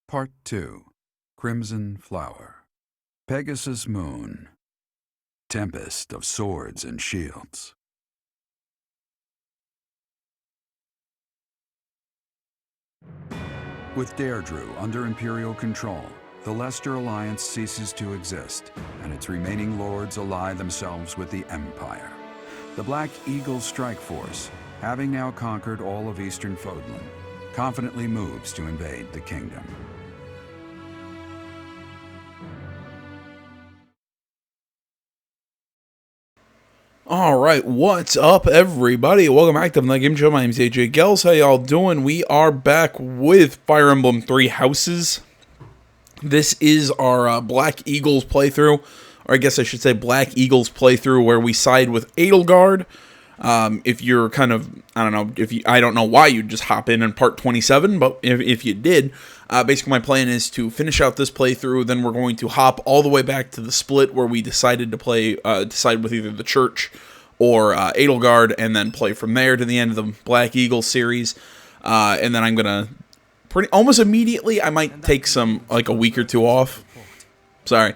Part 2. Crimson Flower. Pegasus Moon. Tempest of Swords and Shields. With Deirdre under Imperial control, the Leicester Alliance ceases to exist, and its remaining lords ally themselves with the Empire. The Black Eagle Strike Force, having now conquered all of Eastern Fodlan, confidently moves to invade the kingdom. Alright, what's up everybody? Welcome back to the Game Show. My name's AJ Gels. How y'all doing? We are back with Fire Emblem 3 Houses. This is our Black Eagles playthrough, or I guess I should say Black Eagles playthrough, where we side with Edelgard. If you're kind of, I don't know why you'd just hop in part 27, but if you did, basically my plan is to finish out this playthrough, then we're going to hop all the way back to the split where we decided to play, decide with either the Church or Edelgard, and then play from there to the end of the Black Eagle series, and then I'm gonna, almost immediately, I might take like a week or two off, and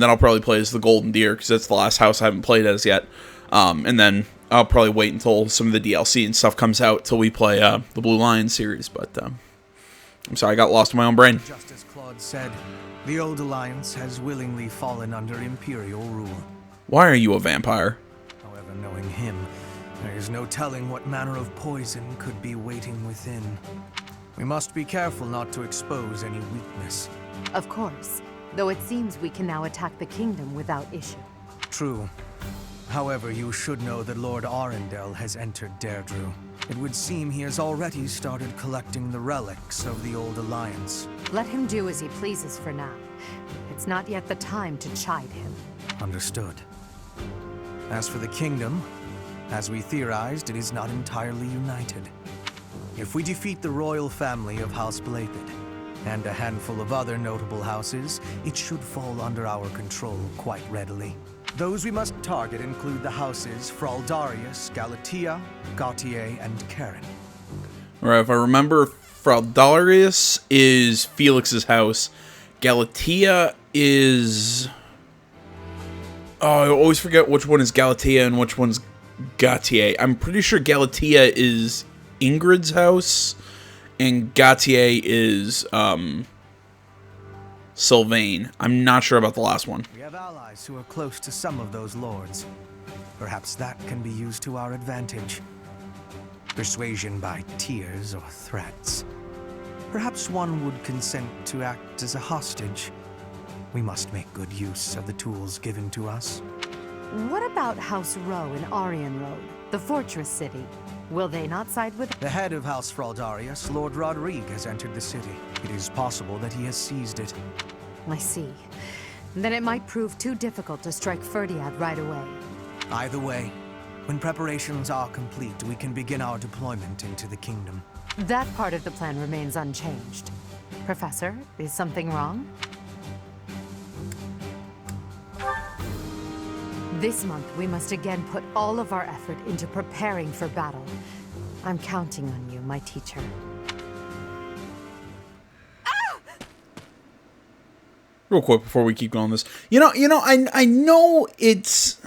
then I'll probably play as the Golden Deer, because that's the last house I haven't played as yet, and then I'll probably wait until some of the DLC and stuff comes out till we play the Blue Lion series, but I'm sorry, I got lost in my own brain. Just as Claude said, the old alliance has willingly fallen under Imperial rule. Why are you a vampire? However, knowing him, there is no telling what manner of poison could be waiting within. We must be careful not to expose any weakness. Of course, though it seems we can now attack the kingdom without issue. True. However, you should know that Lord Arundel has entered Deirdre. It would seem he has already started collecting the relics of the old alliance. Let him do as he pleases for now. It's not yet the time to chide him. Understood. As for the kingdom, as we theorized, it is not entirely united. If we defeat the royal family of House Blapid, and a handful of other notable houses, it should fall under our control quite readily. Those we must target include the houses Fraldarius, Galatea, Gautier, and Karen. Alright, if I remember, Fraldarius is Felix's house. Galatea is... Oh, I always forget which one is Galatea and which one's Gautier. I'm pretty sure Galatea is Ingrid's house, and Gautier is, Sylvain. I'm not sure about the last one. We have allies who are close to some of those lords. Perhaps that can be used to our advantage. Persuasion by tears or threats. Perhaps one would consent to act as a hostage. We must make good use of the tools given to us. What about House Row in Arian Road, the fortress city? Will they not side with... The head of House Fraldarius, Lord Rodrigue, has entered the city. It is possible that he has seized it. I see. Then it might prove too difficult to strike Ferdiad right away. Either way, when preparations are complete, we can begin our deployment into the kingdom. That part of the plan remains unchanged. Professor, is something wrong? This month, we must again put all of our effort into preparing for battle. I'm counting on you, my teacher. Real quick before we keep going this. I know this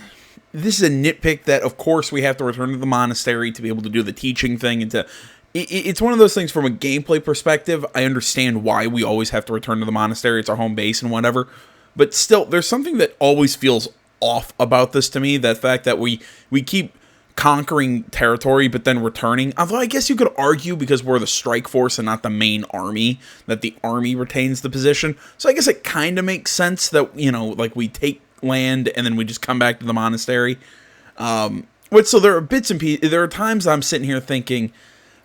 is a nitpick that, of course, we have to return to the monastery to be able to do the teaching thing, and it's one of those things from a gameplay perspective. I understand why we always have to return to the monastery. It's our home base and whatever. But still, there's something that always feels off about this to me, that fact that we keep conquering territory but then returning. Although I guess you could argue, because we're the strike force and not the main army, that the army retains the position. So I guess it kind of makes sense that, like, we take land and then we just come back to the monastery. So there are bits and pieces. There are times I'm sitting here thinking,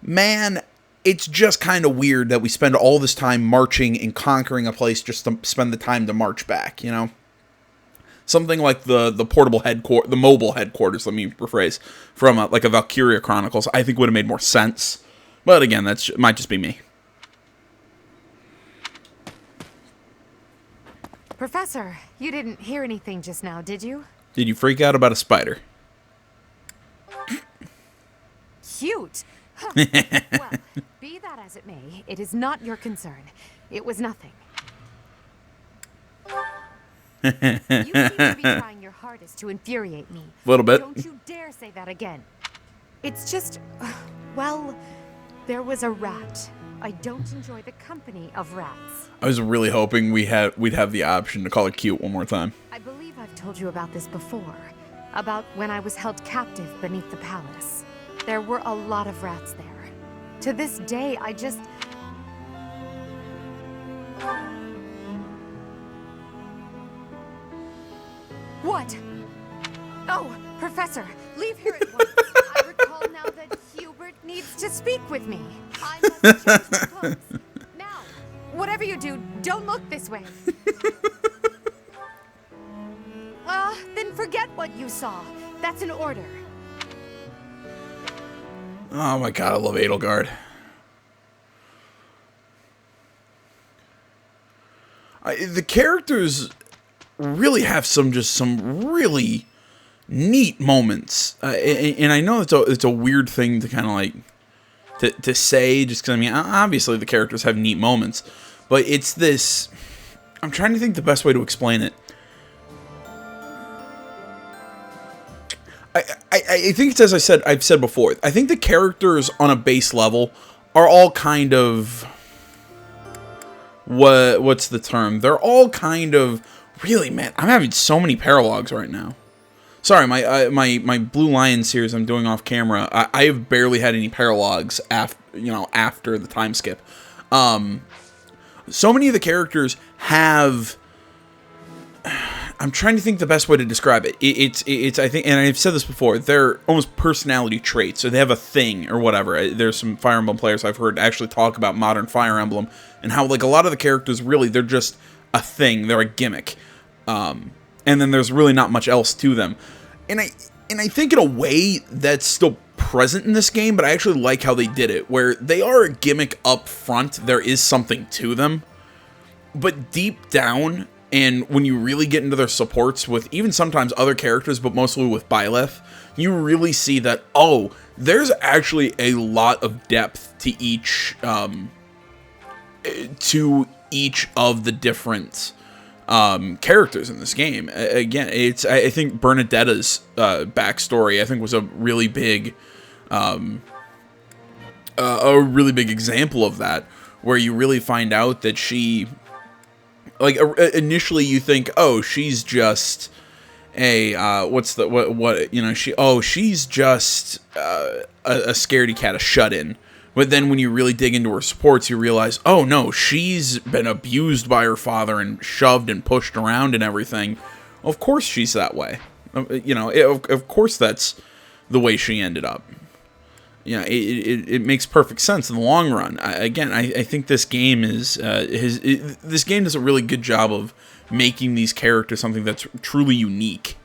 man, it's just kind of weird that we spend all this time marching and conquering a place just to spend the time to march back, Something like the mobile headquarters, let me rephrase, from like a Valkyria Chronicles, I think would have made more sense. But again, might just be me. Professor, you didn't hear anything just now, did you? Did you freak out about a spider? Cute. Well, be that as it may, it is not your concern. It was nothing. You seem to be trying your hardest to infuriate me. A little bit. Don't you dare say that again. It's just, well, there was a rat. I don't enjoy the company of rats. I was really hoping we'd have the option to call it cute one more time. I believe I've told you about this before. About when I was held captive beneath the palace. There were a lot of rats there. To this day, I just... What? Oh, Professor, leave here at once. I recall now that Hubert needs to speak with me. I must change my clothes. Now, whatever you do, don't look this way. Then forget what you saw. That's an order. Oh my god, I love Edelgard. The characters really have some really neat moments, and I know it's a weird thing to kind of like to say, just because I mean obviously the characters have neat moments, but it's this. I'm trying to think the best way to explain it. I think it's as I've said before. I think the characters on a base level are all kind of what's the term? They're all kind of really, man. I'm having so many paralogs right now. Sorry, my Blue Lion series I'm doing off camera. I have barely had any paralogs after the time skip. So many of the characters have. I'm trying to think the best way to describe it. It's I think, and I've said this before, they're almost personality traits. So they have a thing or whatever. There's some Fire Emblem players I've heard actually talk about modern Fire Emblem and how like a lot of the characters really they're just a thing. They're a gimmick, and then there's really not much else to them. And I think in a way that's still present in this game, but I actually like how they did it, where they are a gimmick up front. There is something to them, but deep down. And when you really get into their supports with even sometimes other characters, but mostly with Byleth, you really see that, oh, there's actually a lot of depth to each of the different characters in this game. Again, I think Bernadetta's backstory, I think, was a really big example of that, where you really find out that she... Like, initially you think, oh, she's just a, she's just a scaredy cat, a shut-in. But then when you really dig into her supports, you realize, oh, no, she's been abused by her father and shoved and pushed around and everything. Of course she's that way. Of course that's the way she ended up. It makes perfect sense in the long run. I think this game this game does a really good job of making these characters something that's truly unique.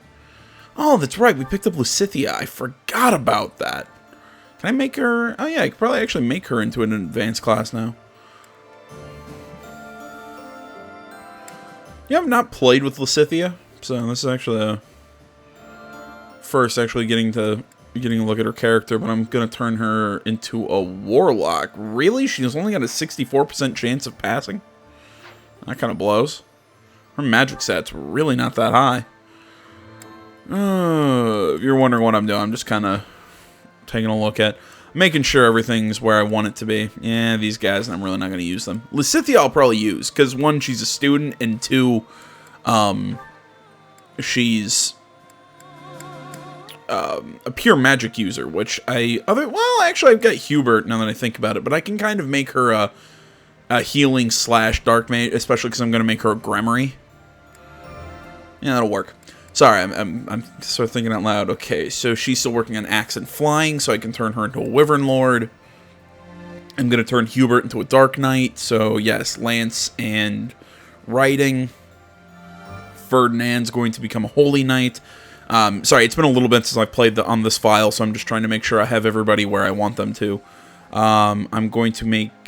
Oh, that's right. We picked up Lysithea. I forgot about that. Can I make her? Oh yeah, I could probably actually make her into an advanced class now. Yeah, I've not played with Lysithea, so this is actually the first actually getting a look at her character, but I'm going to turn her into a warlock. Really? She's only got a 64% chance of passing? That kind of blows. Her magic stat's really not that high. If you're wondering what I'm doing, I'm just kind of taking a look at, making sure everything's where I want it to be. Yeah, these guys, I'm really not going to use them. Lysithea I'll probably use, because one, she's a student, and two, she's... a pure magic user, which actually I've got Hubert now that I think about it, but I can kind of make her a healing / dark mage, especially because I'm going to make her a Gremory. Yeah, that'll work. Sorry, I'm sort of thinking out loud. Okay, so she's still working on axe and flying, so I can turn her into a Wyvern Lord. I'm going to turn Hubert into a Dark Knight, so yes, Lance and Riding. Ferdinand's going to become a Holy Knight. Sorry, it's been a little bit since I've played on this file, so I'm just trying to make sure I have everybody where I want them to. I'm going to make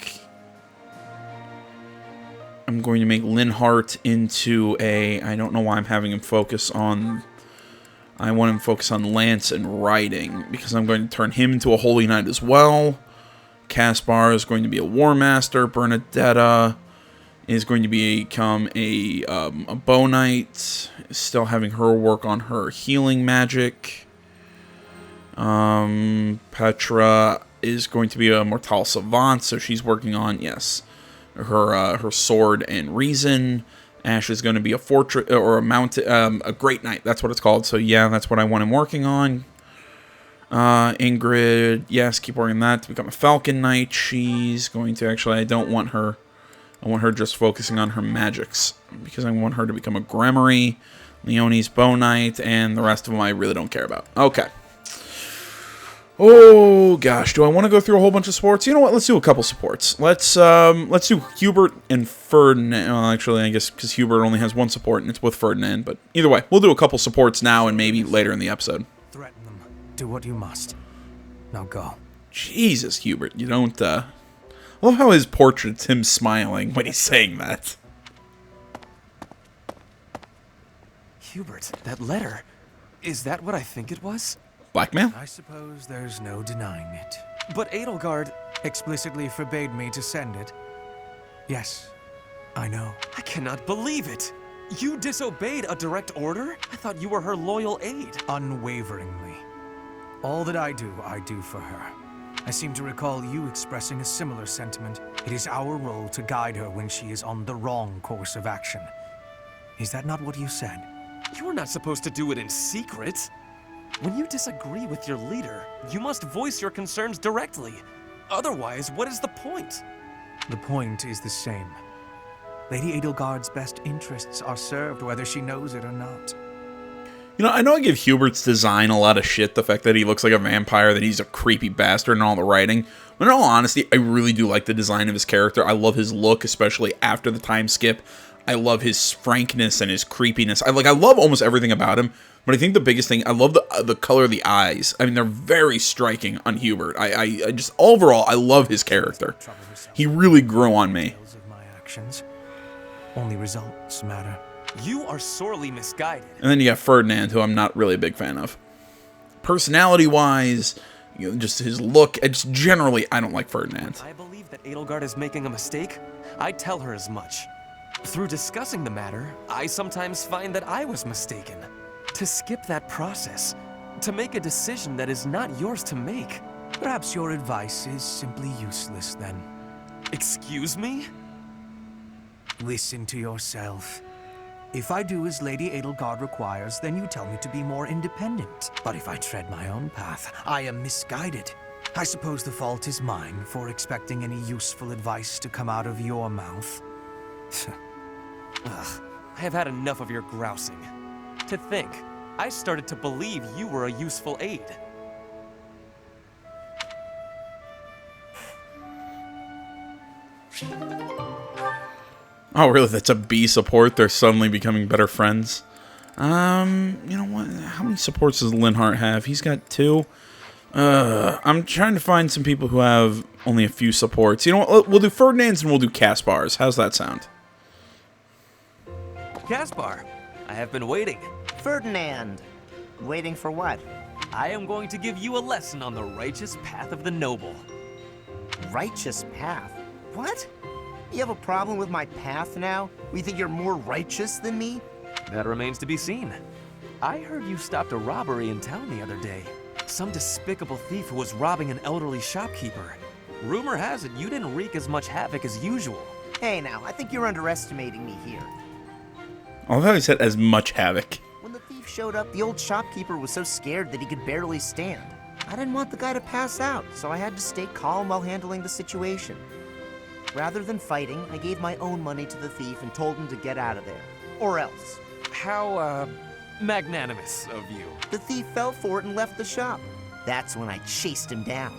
Linhardt into a... I don't know why I'm having him focus on... I want him to focus on Lance and Riding, because I'm going to turn him into a Holy Knight as well. Caspar is going to be a War Master. Bernadetta is going to become a Bow Knight. Still having her work on her healing magic. Petra is going to be a Mortal Savant, so she's working on, yes, her sword and reason. Ash is going to be a fortress or a Great Knight. That's what it's called. So yeah, that's what I want him working on. Ingrid, yes, keep working on that to become a Falcon Knight. She's going to actually, I don't want her. I want her just focusing on her magics because I want her to become a Gremory. Leonie's Bow Knight, and the rest of them I really don't care about. Okay. Oh gosh, do I want to go through a whole bunch of supports? You know what? Let's do a couple supports. Let's do Hubert and Ferdinand. Well, actually, I guess because Hubert only has one support and it's with Ferdinand. But either way, we'll do a couple supports now and maybe later in the episode. Threaten them. Do what you must. Now go. Jesus, Hubert, you don't. I love how his portrait's him smiling when he's saying that. Hubert, that letter. Is that what I think it was? Blackmail? I suppose there's no denying it. But Edelgard Explicitly forbade me to send it. Yes, I know. I cannot believe it. You disobeyed a direct order? I thought you were her loyal aide. Unwaveringly. All that I do for her. I seem to recall you expressing a similar sentiment. It is our role to guide her when she is on the wrong course of action. Is that not what you said? You were not supposed to do it in secret. When you disagree with your leader, you must voice your concerns directly. Otherwise, what is the point? The point is the same. Lady Edelgard's best interests are served whether she knows it or not. You know, I know I give Hubert's design a lot of shit, the fact that he looks like a vampire, that he's a creepy bastard and all the writing. But in all honesty, I really do like the design of his character. I love his look, especially after the time skip. I love his frankness and his creepiness. I love almost everything about him. But I think the biggest thing, I love the color of the eyes. I mean, they're very striking on Hubert. I just, overall, I love his character. He really grew on me. Of my actions. Only results matter. You are sorely misguided. And then you got Ferdinand, who I'm not really a big fan of. Personality-wise, you know, just his look, just generally, I don't like Ferdinand. I believe that Edelgard is making a mistake. I tell her as much. Through discussing the matter, I sometimes find that I was mistaken. To skip that process, to make a decision that is not yours to make. Perhaps your advice is simply useless then. Excuse me? Listen to yourself. If I do as Lady Edelgard requires, then you tell me to be more independent. But if I tread my own path, I am misguided. I suppose the fault is mine for expecting any useful advice to come out of your mouth. Ugh, I have had enough of your grousing. To think, I started to believe you were a useful aide. Oh, really? That's a B support? They're suddenly becoming better friends? You know what? How many supports does Linhart have? He's got 2. I'm trying to find some people who have only a few supports. You know what? We'll do Ferdinand's and we'll do Caspar's. How's that sound? Caspar, I have been waiting. Ferdinand. Waiting for what? I am going to give you a lesson on the righteous path of the noble. Righteous path? What? You have a problem with my path now? You think you're more righteous than me? That remains to be seen. I heard you stopped a robbery in town the other day. Some despicable thief who was robbing an elderly shopkeeper. Rumor has it you didn't wreak as much havoc as usual. Hey now, I think you're underestimating me here. I love how he said as much havoc. When the thief showed up, the old shopkeeper was so scared that he could barely stand. I didn't want the guy to pass out, so I had to stay calm while handling the situation. Rather than fighting, I gave my own money to the thief and told him to get out of there. Or else. How, magnanimous of you. The thief fell for it and left the shop. That's when I chased him down.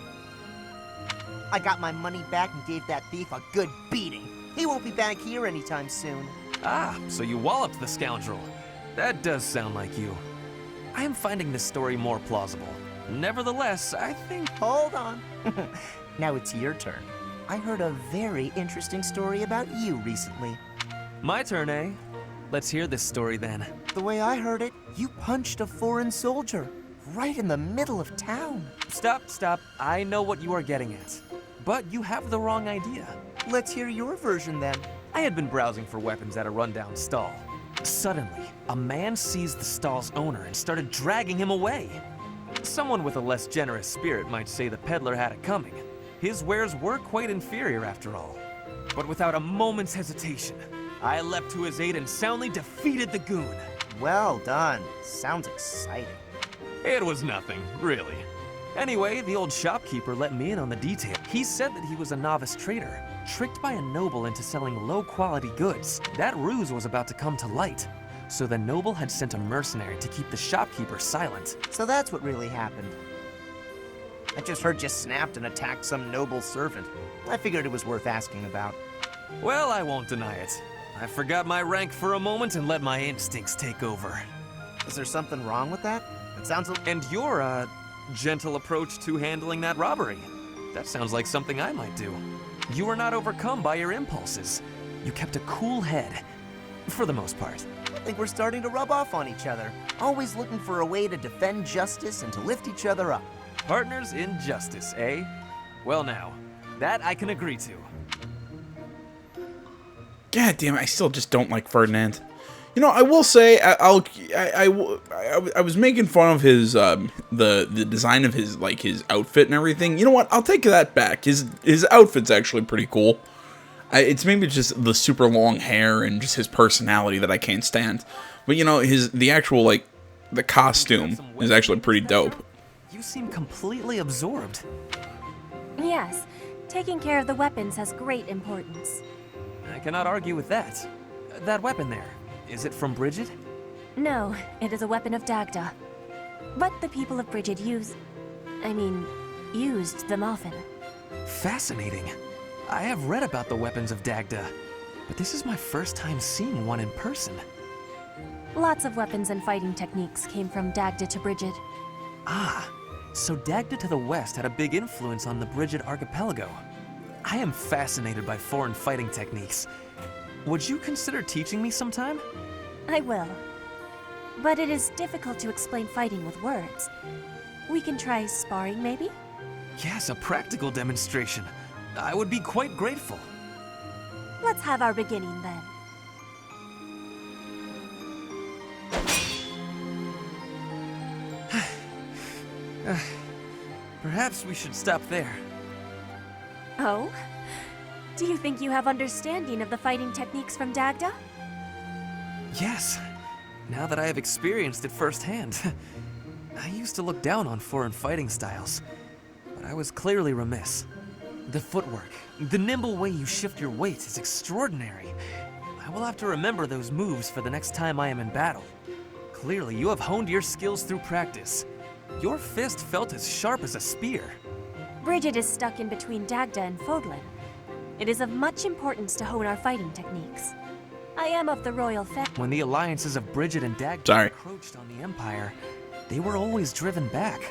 I got my money back and gave that thief a good beating. He won't be back here anytime soon. Ah, so you walloped the scoundrel. That does sound like you. I am finding this story more plausible. Nevertheless, I think... Hold on. Now it's your turn. I heard a very interesting story about you recently. My turn, eh? Let's hear this story then. The way I heard it, you punched a foreign soldier right in the middle of town. Stop. I know what you are getting at. But you have the wrong idea. Let's hear your version then. I had been browsing for weapons at a rundown stall. Suddenly, a man seized the stall's owner and started dragging him away. Someone with a less generous spirit might say the peddler had it coming. His wares were quite inferior after all. But without a moment's hesitation, I leapt to his aid and soundly defeated the goon. Well done. Sounds exciting. It was nothing, really. Anyway, the old shopkeeper let me in on the detail. He said that he was a novice trader, tricked by a noble into selling low-quality goods. That ruse was about to come to light, so the noble had sent a mercenary to keep the shopkeeper silent. So that's what really happened. I just heard you snapped and attacked some noble servant. I figured it was worth asking about. Well, I won't deny it. I forgot my rank for a moment and let my instincts take over. Is there something wrong with that? It sounds And your, gentle approach to handling that robbery. That sounds like something I might do. You were not overcome by your impulses. You kept a cool head, for the most part. I think we're starting to rub off on each other. Always looking for a way to defend justice and to lift each other up. Partners in justice, eh? Well now, that I can agree to. God damn it, I still just don't like Ferdinand. You know, I will say, I was making fun of his, the design of his, like, his outfit and everything. You know what, I'll take that back. His outfit's actually pretty cool. It's maybe just the super long hair and just his personality that I can't stand. But, you know, the actual, like, the costume is actually pretty dope. You seem completely absorbed. Yes, taking care of the weapons has great importance. I cannot argue with that. That weapon there, is it from Bridget? No, it is a weapon of Dagda. But the people of Bridget used them often. Fascinating. I have read about the weapons of Dagda, but this is my first time seeing one in person. Lots of weapons and fighting techniques came from Dagda to Bridget. Ah, so Dagda to the west had a big influence on the Bridget archipelago. I am fascinated by foreign fighting techniques. Would you consider teaching me sometime? I will. But it is difficult to explain fighting with words. We can try sparring, maybe? Yes, a practical demonstration. I would be quite grateful. Let's have our beginning then. Perhaps we should stop there. Oh? Do you think you have understanding of the fighting techniques from Dagda? Yes. Now that I have experienced it firsthand. I used to look down on foreign fighting styles, but I was clearly remiss. The footwork, the nimble way you shift your weight is extraordinary. I will have to remember those moves for the next time I am in battle. Clearly, you have honed your skills through practice. Your fist felt as sharp as a spear. Bridget is stuck in between Dagda and Fodlan. It is of much importance to hone our fighting techniques. I am of the royal family. When the alliances of Bridget and Dagda encroached on the Empire, they were always driven back.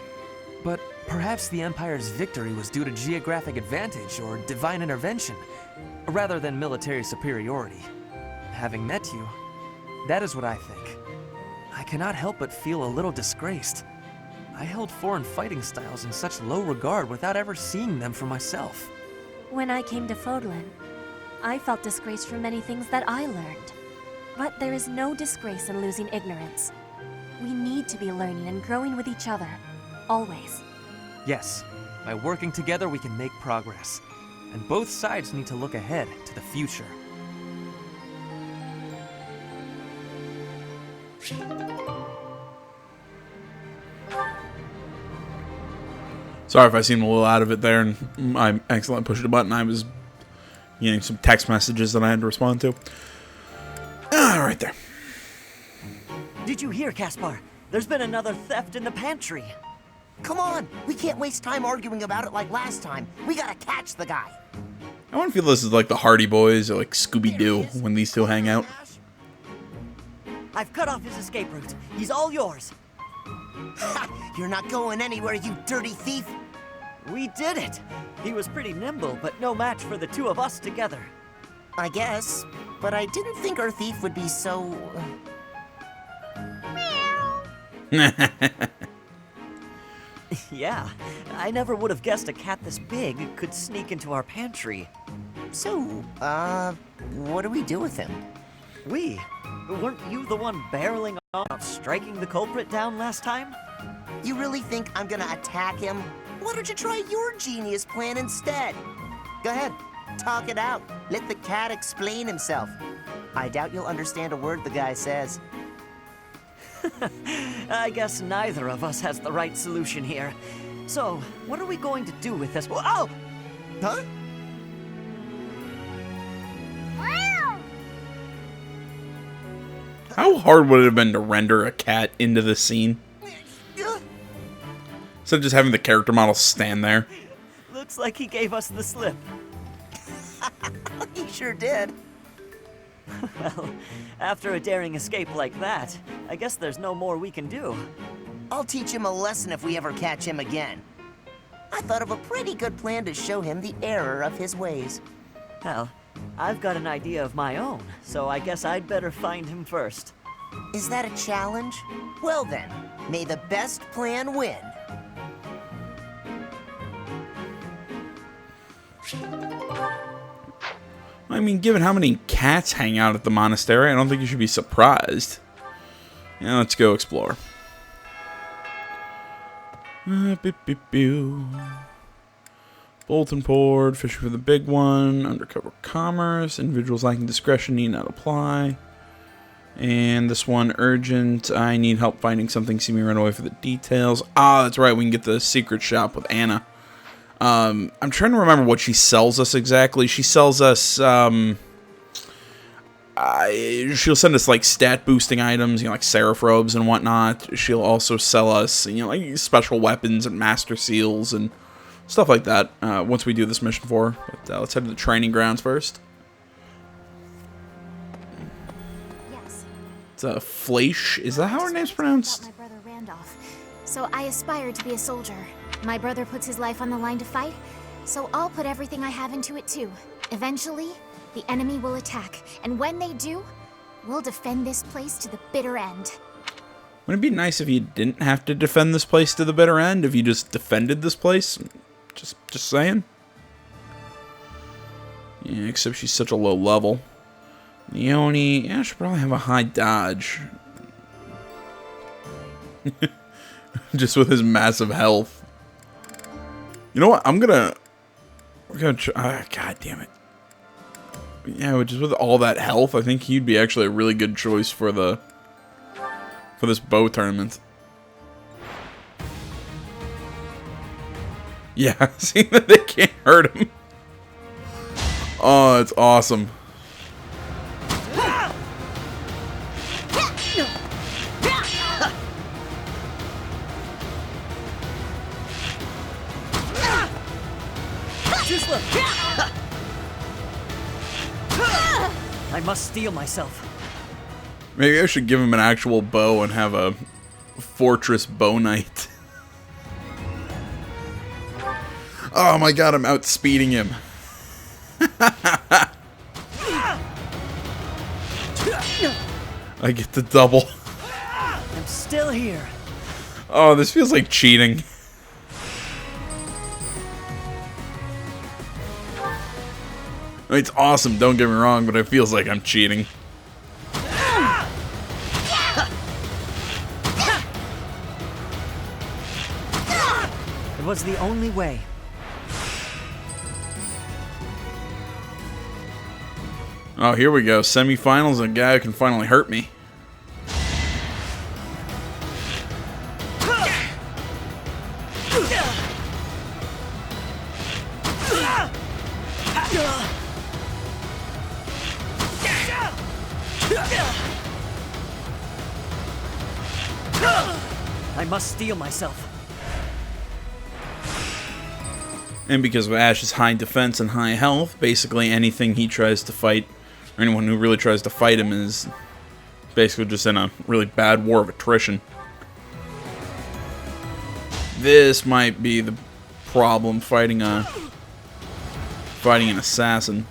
But perhaps the Empire's victory was due to geographic advantage or divine intervention, rather than military superiority. Having met you, that is what I think. I cannot help but feel a little disgraced. I held foreign fighting styles in such low regard without ever seeing them for myself. When I came to Fodlan, I felt disgraced for many things that I learned. But there is no disgrace in losing ignorance. We need to be learning and growing with each other, always. Yes, by working together we can make progress. And both sides need to look ahead to the future. Sorry if I seemed a little out of it there and I accidentally pushed a button. I was getting some text messages that I had to respond to. Ah, right there. Did you hear, Caspar? There's been another theft in the pantry. Come on! We can't waste time arguing about it like last time. We gotta catch the guy. I want to feel this is like the Hardy Boys or like Scooby-Doo when these two hang out. I've cut off his escape route. He's all yours. Ha! You're not going anywhere, you dirty thief! We did it! He was pretty nimble, but no match for the two of us together. I guess, but I didn't think our thief would be so... Yeah, I never would have guessed a cat this big could sneak into our pantry. So, what do we do with him? Weren't you the one barreling off, striking the culprit down last time? You really think I'm gonna attack him? Why don't you try your genius plan instead? Go ahead, talk it out. Let the cat explain himself. I doubt you'll understand a word the guy says. I guess neither of us has the right solution here. So, what are we going to do with this? Oh! Huh? How hard would it have been to render a cat into this scene? Instead of just having the character model stand there. Looks like he gave us the slip. He sure did. Well, after a daring escape like that, I guess there's no more we can do. I'll teach him a lesson if we ever catch him again. I thought of a pretty good plan to show him the error of his ways. Well, I've got an idea of my own, so I guess I'd better find him first. Is that a challenge? Well then, may the best plan win. I mean, given how many cats hang out at the monastery, I don't think you should be surprised. Yeah, let's go explore. Bulletin board, fishing for the big one, undercover commerce, individuals lacking discretion need not apply. And this one, urgent, I need help finding something, see me run away for the details. Ah, that's right, we can get the secret shop with Anna. I'm trying to remember what she sells us exactly. She sells us, she'll send us, like, stat boosting items, you know, like Seraph robes and whatnot. She'll also sell us, you know, like, special weapons and master seals and stuff like that, once we do this mission for her. But, let's head to the training grounds first. Yes. It's a Fleisch. Is that how her name's pronounced? My brother Randolph. So I aspire to be a soldier. My brother puts his life on the line to fight, so I'll put everything I have into it too. Eventually, the enemy will attack, and when they do, we'll defend this place to the bitter end. Wouldn't it be nice if you didn't have to defend this place to the bitter end? If you just defended this place? Just saying. Yeah, except she's such a low level. Leone, yeah, she should probably have a high dodge. Just with his massive health. You know what? we're gonna try. God damn it. Yeah, just with all that health, I think he'd be actually a really good choice for this bow tournament. Yeah, see that they can't hurt him. Oh, it's awesome. I must steel myself. Maybe I should give him an actual bow and have a fortress bow knight. Oh my god, I'm outspeeding him. I get the double. I'm still here. Oh, this feels like cheating. I mean, it's awesome, don't get me wrong, but it feels like I'm cheating. It was the only way. Oh, here we go. Semifinals, a guy who can finally hurt me. I must steel myself. And because of Ash's high defense and high health, basically anything he tries to fight, or anyone who really tries to fight him, is basically just in a really bad war of attrition. This might be the problem, fighting an assassin.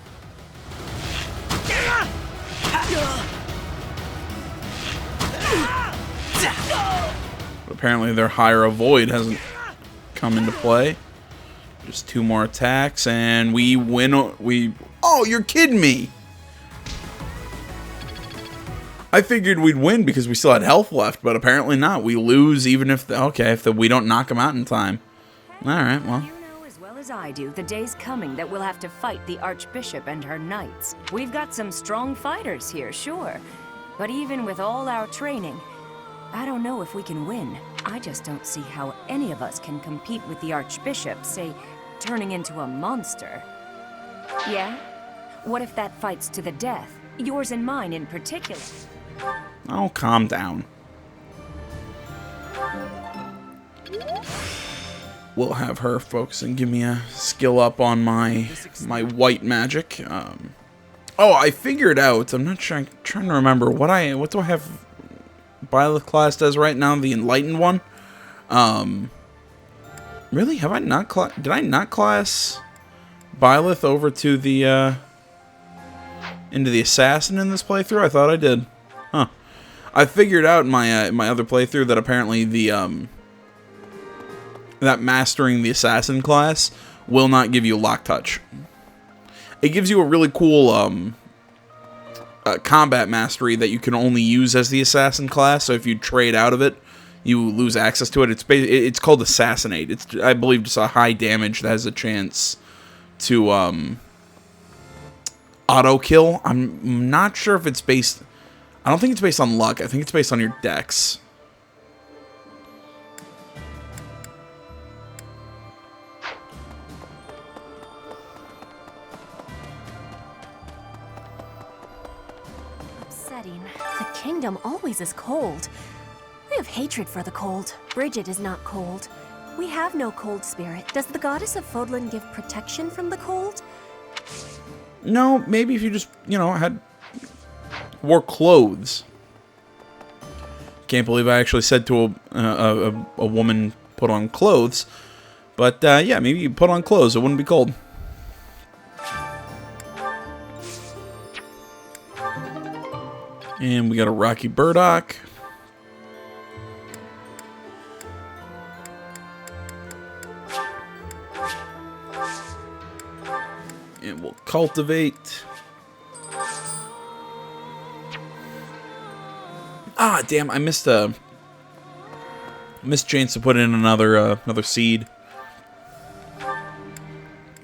But apparently their higher avoid hasn't come into play. Just 2 more attacks, and we win. Oh, you're kidding me! I figured we'd win because we still had health left, but apparently not. We lose even if we don't knock them out in time. All right, well. You know as well as I do, the day's coming that we'll have to fight the Archbishop and her knights. We've got some strong fighters here, sure, but even with all our training, I don't know if we can win. I just don't see how any of us can compete with the Archbishop, say, turning into a monster. Yeah? What if that fight's to the death? Yours and mine in particular. Oh, calm down. We'll have her focus and give me a skill up on my white magic. Oh, I figured out. I'm not sure. I'm trying to remember what do I have. Byleth class does right now, the enlightened one. Really? Have I not did I not class Byleth over to the into the assassin in this playthrough? I thought I did. Huh. I figured out in my my other playthrough that apparently the that mastering the assassin class will not give you lock touch. It gives you a really cool combat mastery that you can only use as the assassin class. So if you trade out of it, you lose access to it. It's called assassinate. It's, I believe, just a high damage that has a chance to auto kill. I'm not sure if it's based. I don't think it's based on luck. I think it's based on your dex. Upsetting. The kingdom always is cold. I have hatred for the cold. Bridget is not cold. We have no cold spirit. Does the goddess of Fodlan give protection from the cold? No, maybe if you just, wore clothes. Can't believe I actually said to a woman, put on clothes. But, yeah, maybe you put on clothes. It wouldn't be cold. And we got a Rocky Burdock. And we'll cultivate. Ah, damn! I missed chance to put in another seed.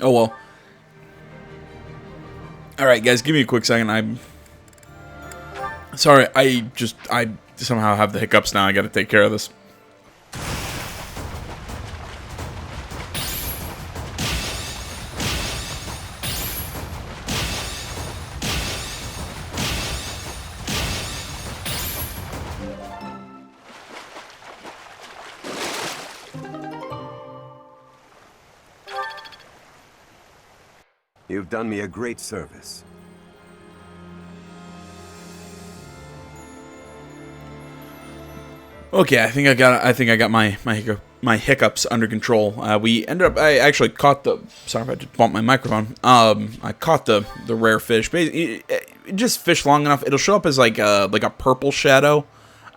Oh well. All right, guys, give me a quick second. I'm sorry. I somehow have the hiccups now. I got to take care of this. You've done me a great service. Okay, I think I got my hiccups under control. We ended up. I actually caught the. Sorry if I just bumped my microphone. I caught the rare fish. It just fish long enough. It'll show up as like a purple shadow.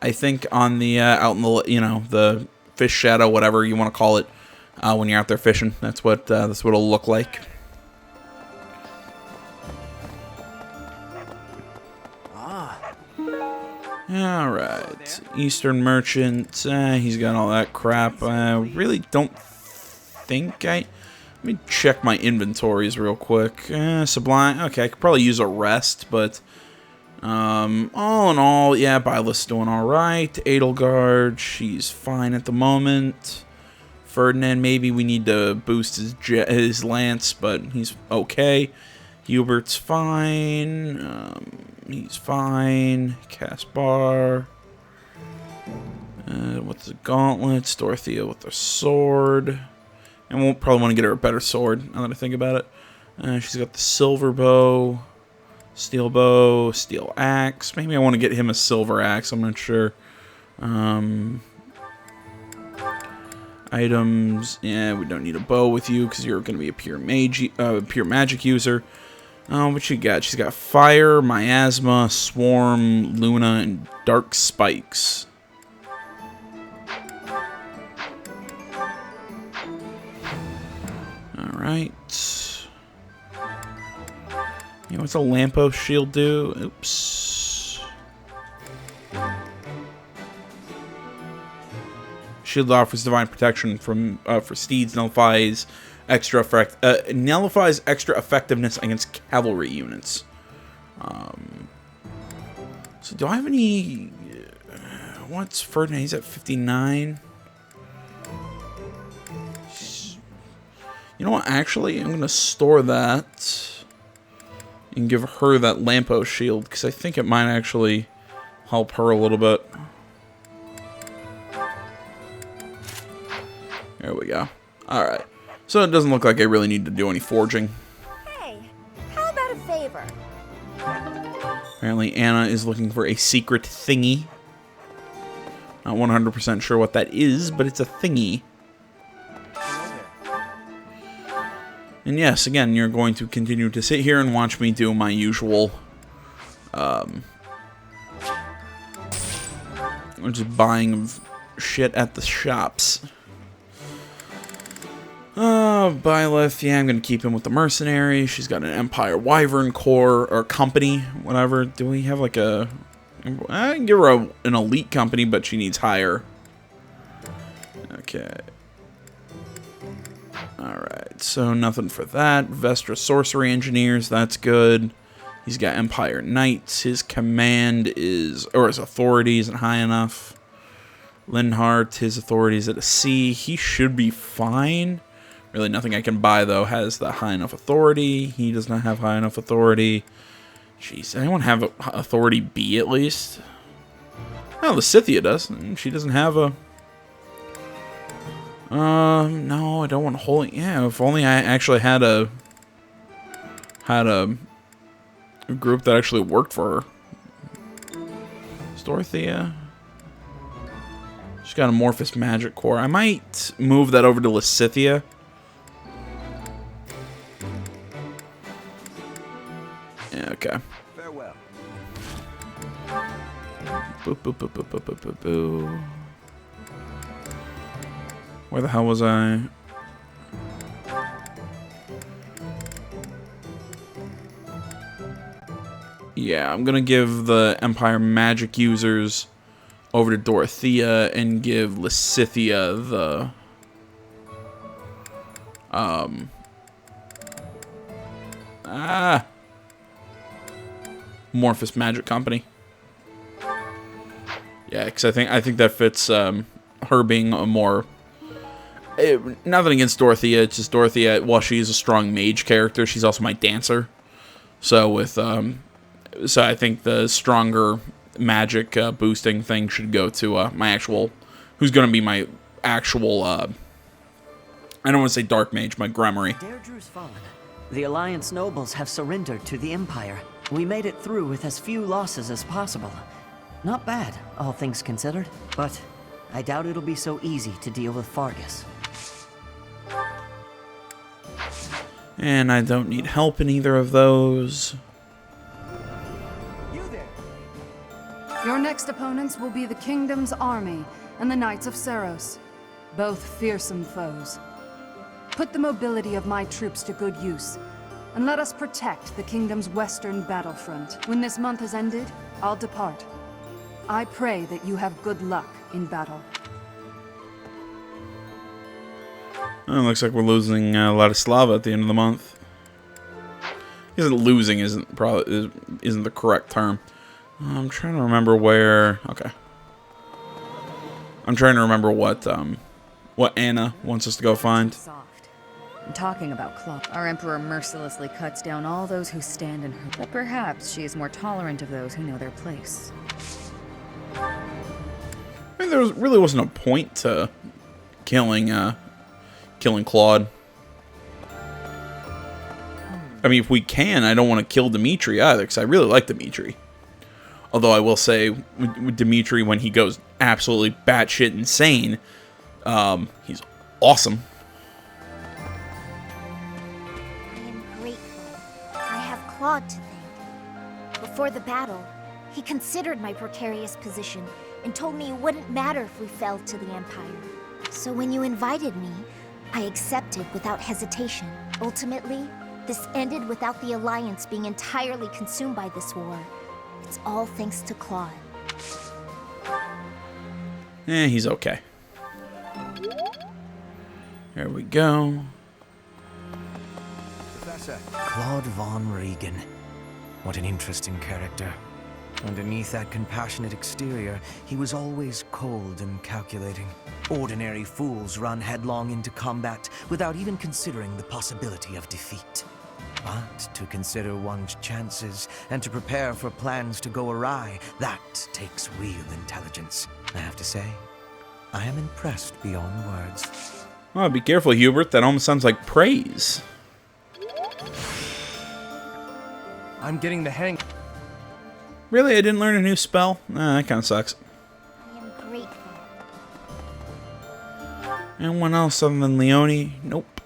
I think on the out in the the fish shadow, whatever you want to call it, when you're out there fishing. That's what it'll look like. Alright, Eastern Merchant, he's got all that crap. I really don't think let me check my inventories real quick. Sublime, okay, I could probably use a rest, but, all in all, yeah, Byleth's doing alright. Edelgard, she's fine at the moment. Ferdinand, maybe we need to boost his lance, but he's okay. Hubert's fine. He's fine. Caspar. With the gauntlets. Dorothea with the sword. And we'll probably want to get her a better sword, now that I think about it. She's got the silver bow. Steel bow. Steel axe. Maybe I want to get him a silver axe. I'm not sure. Items. Yeah, we don't need a bow with you because you're going to be a pure magic user. What she got? She's got fire, miasma, swarm, Luna, and dark spikes. Alright. Yeah, what's a lamppost shield do? Oops. Shield offers divine protection from for steeds, nullifies extra effectiveness against cavalry units. So do I have any? What's Ferdinand? He's at 59. You know what? Actually, I'm gonna store that and give her that lamppost shield because I think it might actually help her a little bit. There we go. Alright. So it doesn't look like I really need to do any forging. Hey, how about a favor? Apparently Anna is looking for a secret thingy. Not 100% sure what that is, but it's a thingy. And yes, again, you're going to continue to sit here and watch me do my usual just buying of shit at the shops. Byleth, yeah, I'm gonna keep him with the mercenary. She's got an Empire Wyvern Corps, or company, whatever. Do we have like a... I can give her an elite company, but she needs higher. Okay. Alright, so nothing for that. Vestra Sorcery Engineers, that's good. He's got Empire Knights. His command is... or his authority isn't high enough. Linhart, his authority is at a C. He should be fine. Really nothing I can buy, though, has the high enough authority. He does not have high enough authority. Jeez, anyone have authority B, at least? Oh, Lysithea does. She doesn't have a... no, I don't want holy... Yeah, if only I actually had a group that actually worked for her. Dorothea. She's got Amorphous Magic Core. I might move that over to Lysithea. Yeah, okay. Farewell. Boop, boop, boop, boop, boop, boop, boop, boop. Where the hell was I? Yeah, I'm gonna give the Empire magic users over to Dorothea and give Lysithea the Amorphous Magic Company. Yeah, because I think that fits her being a more... nothing against Dorothea, it's just Dorothea, while she is a strong mage character, she's also my dancer. So with so I think the stronger magic boosting thing should go to my actual... who's going to be my actual... I don't want to say dark mage, my Grimoire. Deirdre's fallen. The Alliance nobles have surrendered to the Empire. We made it through with as few losses as possible. Not bad, all things considered. But I doubt it'll be so easy to deal with Fargus. And I don't need help in either of those. Your next opponents will be the Kingdom's army and the Knights of Seros, both fearsome foes. Put the mobility of my troops to good use, and let us protect the Kingdom's western battlefront. When this month has ended, I'll depart. I pray that you have good luck in battle. Oh, it looks like we're losing Ladislava at the end of the month. Losing isn't the correct term. I'm trying to remember where... Okay. I'm trying to remember what Anna wants us to go find. Soft. I'm talking about Claw. Our Emperor mercilessly cuts down all those who stand in her... But perhaps she is more tolerant of those who know their place. I mean, there really wasn't a point to killing Claude. I mean, if we can, I don't want to kill Dimitri either, because I really like Dimitri. Although I will say, with Dimitri, when he goes absolutely batshit insane, he's awesome. I am grateful. I have Claude to thank. Before the battle, he considered my precarious position and told me it wouldn't matter if we fell to the Empire. So when you invited me, I accepted without hesitation. Ultimately, this ended without the Alliance being entirely consumed by this war. It's all thanks to Claude. He's okay. There we go. Professor. Claude von Regan. What an interesting character. Underneath that compassionate exterior, he was always cold and calculating. Ordinary fools run headlong into combat without even considering the possibility of defeat. But to consider one's chances and to prepare for plans to go awry, that takes real intelligence. I have to say, I am impressed beyond words. Oh, be careful, Hubert. That almost sounds like praise. I'm getting the hang. Really? I didn't learn a new spell? That kind of sucks. I am grateful. Anyone else other than Leone? Nope.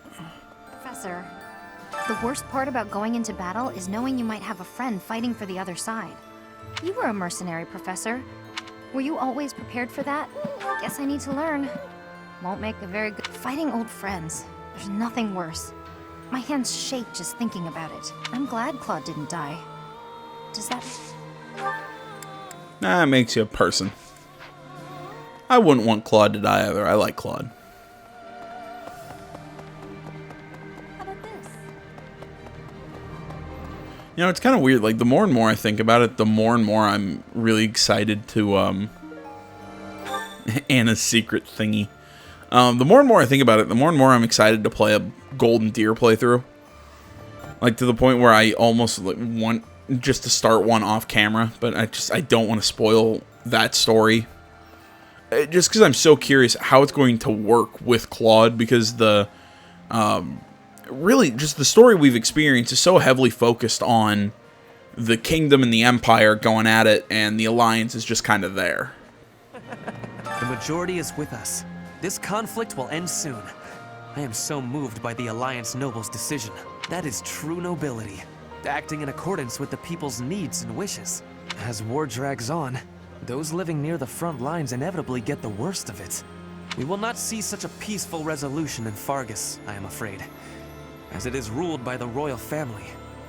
Professor, the worst part about going into battle is knowing you might have a friend fighting for the other side. You were a mercenary, Professor. Were you always prepared for that? Guess I need to learn. Won't make a very good... Fighting old friends. There's nothing worse. My hands shake just thinking about it. I'm glad Claude didn't die. Does that... Nah, it makes you a person. I wouldn't want Claude to die either. I like Claude. How about this? You know, it's kind of weird. Like, the more and more I think about it, the more and more I'm really excited to, Anna's secret thingy. The more and more I think about it, the more and more I'm excited to play a Golden Deer playthrough. Like, to the point where I almost want just to start one off camera, but I don't want to spoil that story. Just because I'm so curious how it's going to work with Claude, because the, really, just the story we've experienced is so heavily focused on the Kingdom and the Empire going at it, and the Alliance is just kind of there. The majority is with us. This conflict will end soon. I am so moved by the Alliance Noble's decision. That is true nobility, acting in accordance with the people's needs and wishes. As war drags on, those living near the front lines inevitably get the worst of it. We will not see such a peaceful resolution in Fargus, I am afraid, as it is ruled by the royal family,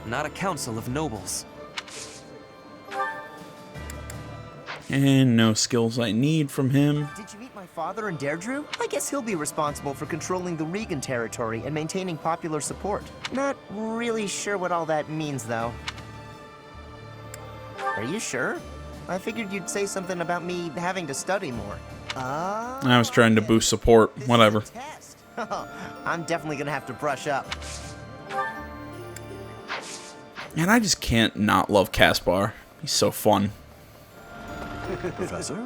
not a council of nobles. And no skills I need from him. Did you meet my father in Deirdre? I guess he'll be responsible for controlling the Regan territory and maintaining popular support. Not really sure what all that means, though. Are you sure? I figured you'd say something about me having to study more. I was trying to boost support. Whatever. I'm definitely gonna have to brush up. And I just can't not love Caspar. He's so fun. Professor?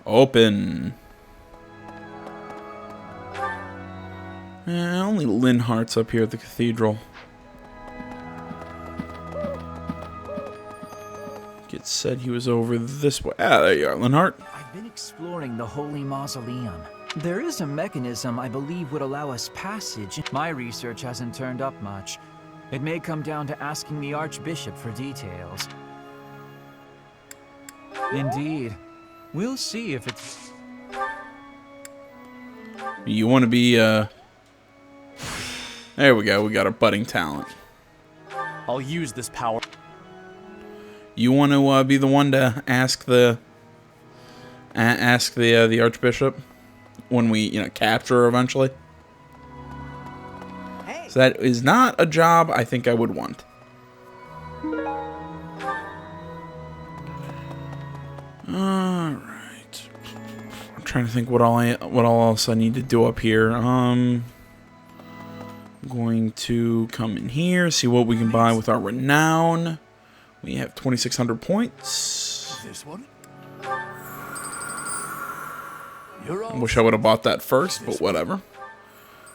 Open. Only Linhart's up here at the cathedral. It said he was over this way. Ah, there you are, Linhart. I've been exploring the Holy Mausoleum. There is a mechanism I believe would allow us passage. My research hasn't turned up much. It may come down to asking the Archbishop for details. Indeed. We'll see if it's... You want to be, There we go, we got a budding talent. I'll use this power. You want to be the one to ask the... the Archbishop? When we, capture her eventually. Hey. So that is not a job I think I would want. Alright. I'm trying to think what all else I need to do up here. I'm going to come in here, see what we can buy with our renown. We have 2,600 points. This one? I wish I would have bought that first, but whatever.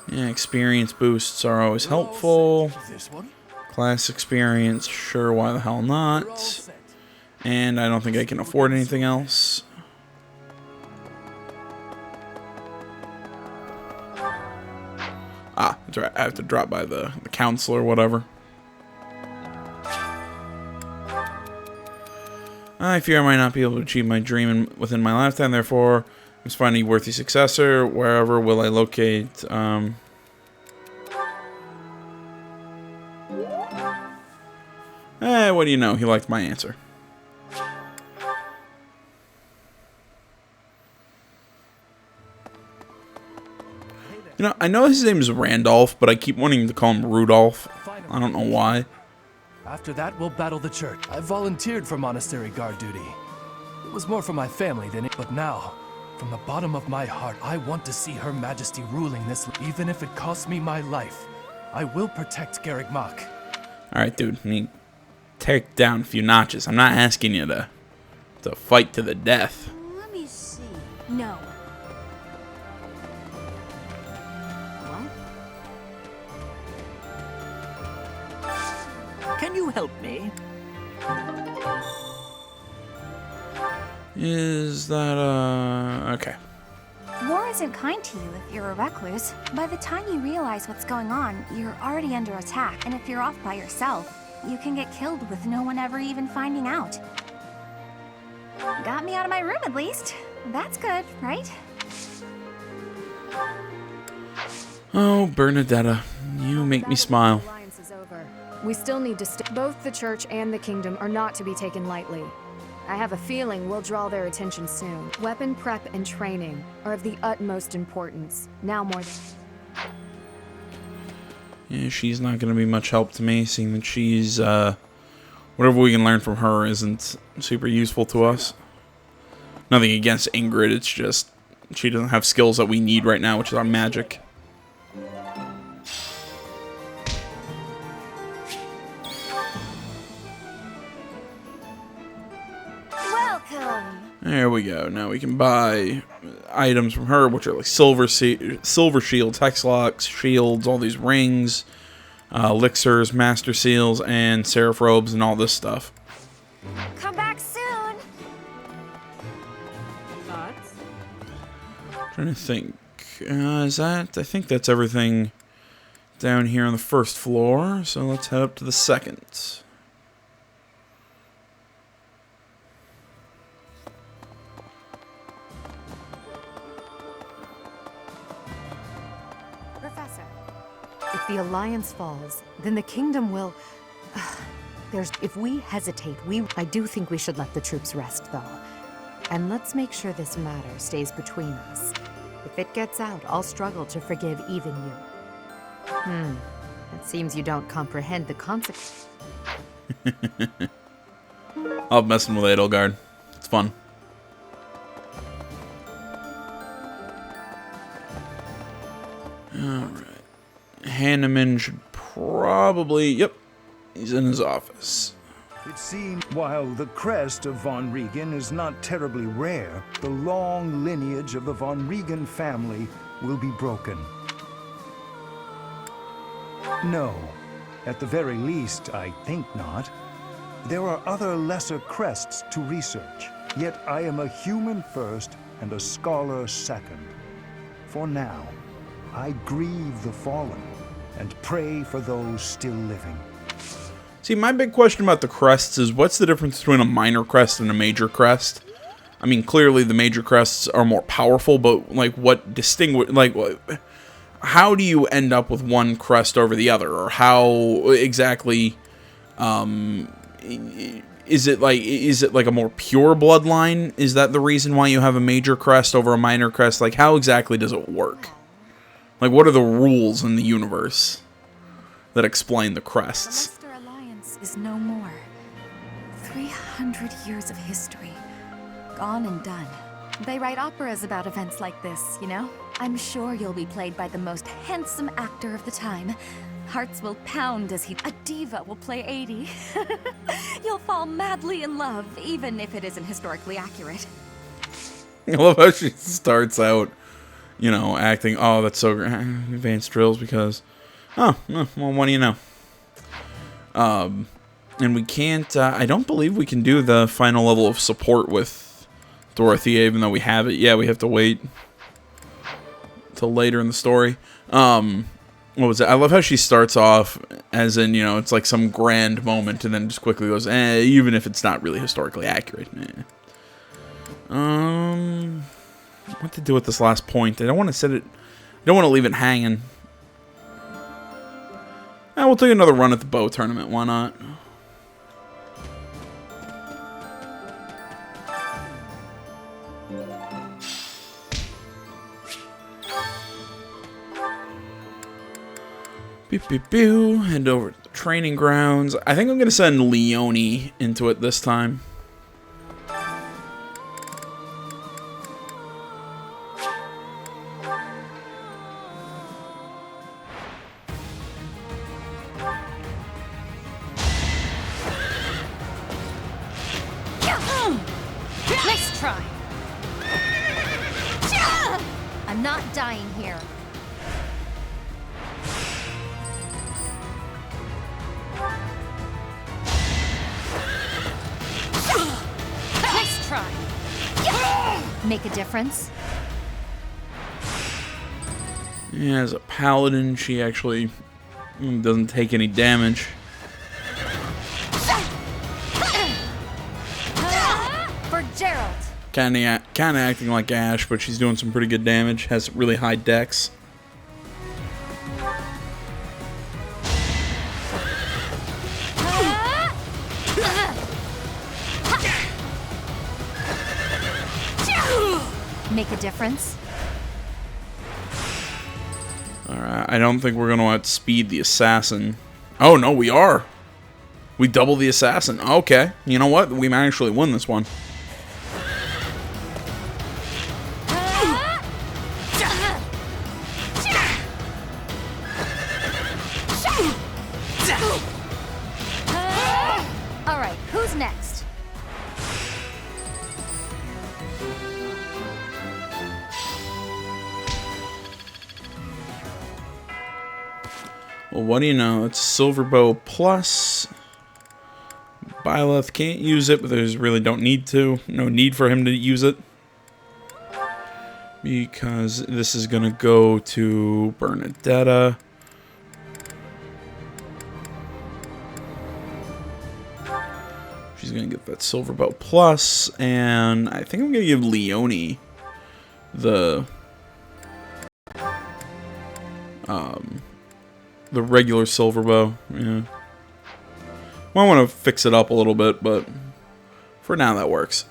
Yeah, experience boosts are always helpful. Class experience, sure, why the hell not? And I don't think I can afford anything else. Ah, that's right. I have to drop by the council or whatever. I fear I might not be able to achieve my dream within my lifetime, therefore, I must find a worthy successor. Wherever will I locate, what do you know? He liked my answer. You know, I know his name is Randolph, but I keep wanting to call him Rudolph. I don't know why. After that, we'll battle the church. I volunteered for monastery guard duty. It was more for my family than it. But now, from the bottom of my heart, I want to see Her Majesty ruling this. Even if it costs me my life, I will protect Garrick Mach. Alright, dude. I mean, take down a few notches. I'm not asking you to fight to the death. Let me see. No. Can you help me? Is that, okay. War isn't kind to you if you're a recluse. By the time you realize what's going on, you're already under attack. And if you're off by yourself, you can get killed with no one ever even finding out. Got me out of my room at least. That's good, right? Oh, Bernadetta, you make me smile. The alliance is over. We still need to both the church and the kingdom are not to be taken lightly. I have a feeling we'll draw their attention soon. Weapon prep and training are of the utmost importance, now more than... Yeah, she's not going to be much help to me, seeing that she's, whatever we can learn from her isn't super useful to us. Nothing against Ingrid, it's just she doesn't have skills that we need right now, which is our magic. There we go. Now we can buy items from her, which are like silver shields, hexlocks, shields, all these rings, elixirs, master seals, and seraph robes, and all this stuff. Come back soon. Thoughts? Trying to think. Is that? I think that's everything down here on the first floor. So let's head up to the second. If the Alliance falls, then the kingdom will... If we hesitate, I do think we should let the troops rest, though. And let's make sure this matter stays between us. If it gets out, I'll struggle to forgive even you. It seems you don't comprehend the consequences. I'll be messing with Edelgard. It's fun. Alright. Hanneman should probably... Yep. He's in his office. It seems while the crest of von Riegen is not terribly rare, the long lineage of the von Riegen family will be broken. No. At the very least, I think not. There are other lesser crests to research, yet I am a human first and a scholar second. For now, I grieve the fallen and pray for those still living. See, my big question about the crests is what's the difference between a minor crest and a major crest? I mean, clearly the major crests are more powerful, but like what how do you end up with one crest over the other, or how exactly is it like a more pure bloodline? Is that the reason why you have a major crest over a minor crest? Like, how exactly does it work? Like, what are the rules in the universe that explain the crests? The Leicester Alliance is no more. 300 years of history. Gone and done. They write operas about events like this, you know? I'm sure you'll be played by the most handsome actor of the time. Hearts will pound as a diva will play 80. You'll fall madly in love, even if it isn't historically accurate. I love how she starts out, you know, acting, oh, that's so great. Advanced drills because, well, what do you know? And we can't, I don't believe we can do the final level of support with Dorothea, even though we have it. Yeah, we have to wait till later in the story. what was it? I love how she starts off as in, you know, it's like some grand moment and then just quickly goes, even if it's not really historically accurate. What to do with this last point? I don't want to set it, I don't want to leave it hanging. We'll take another run at the bow tournament, why not? Head over to the training grounds. I think I'm going to send Leone into it this time. Nice try. I'm not dying here. Nice try. Make a difference? Yeah, as a paladin, she actually doesn't take any damage. For Gerald. Kinda acting like Ash, but she's doing some pretty good damage. Has really high dex. Make a difference? Alright, I don't think we're going to outspeed the assassin. Oh, no, we are. We double the assassin. Okay, you know what? We might actually win this one. Alright, who's next? Well, what do you know? It's Silver Bow Plus. Byleth can't use it, but there's really don't need to. No need for him to use it. Because this is going to go to Bernadetta. She's going to get that Silver Bow Plus. And I think I'm going to give Leone the regular silver bow. Yeah. Might want to fix it up a little bit, but for now that works.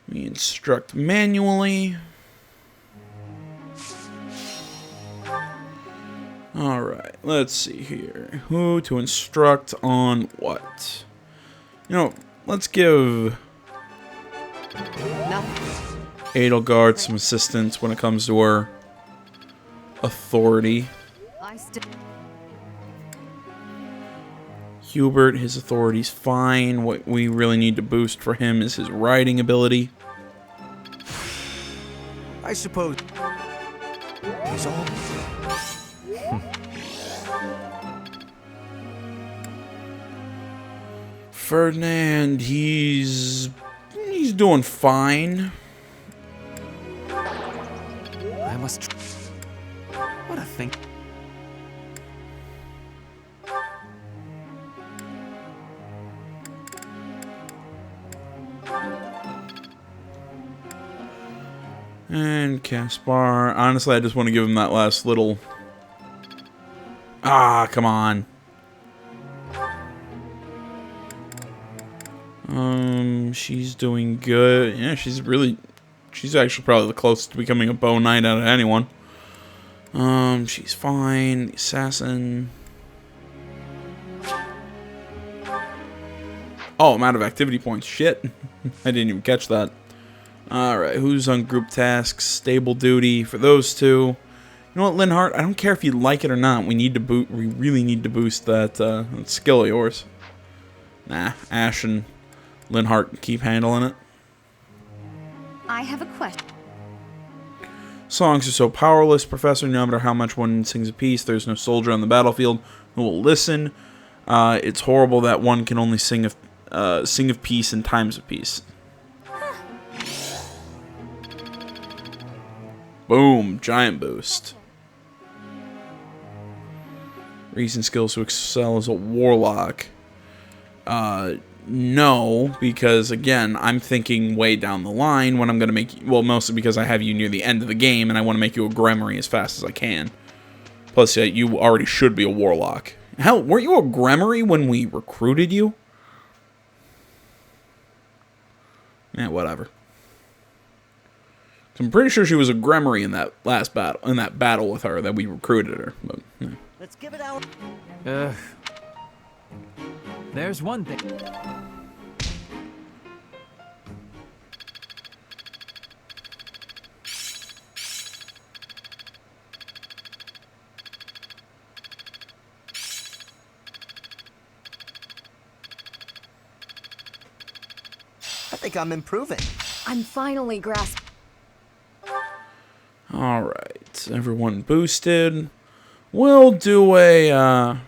We instruct manually. Alright, let's see here. Who to instruct on what? You know, let's give Edelgard some assistance when it comes to her authority. Hubert, his authority's fine. What we really need to boost for him is his riding ability. I suppose he's all. Ferdinand, he's doing fine. I must. What a thing. And Caspar, honestly, I just want to give him that last little. Ah, come on. She's doing good. Yeah, she's actually probably the closest to becoming a bow knight out of anyone. She's fine. The assassin. Oh, I'm out of activity points. Shit. I didn't even catch that. Alright, who's on group tasks? Stable duty for those two. You know what, Linhart? I don't care if you like it or not. We really need to boost that skill of yours. Nah, Ash and Linhart keep handling it. I have a question. Songs are so powerless, Professor. No matter how much one sings a piece, there's no soldier on the battlefield who will listen. It's horrible that one can only sing of peace in times of peace. Boom, giant boost. Reason skills to excel as a warlock. No, because again, I'm thinking way down the line when I'm going to make you, well, mostly because I have you near the end of the game and I want to make you a Gremory as fast as I can. Plus, you already should be a warlock. Hell, weren't you a Gremory when we recruited you? Yeah, whatever. I'm pretty sure she was a Gremory in that last battle, with her that we recruited her. But, yeah. Let's give it out. There's one thing. I think I'm improving. I'm finally grasping. Alright, everyone boosted. We'll do a,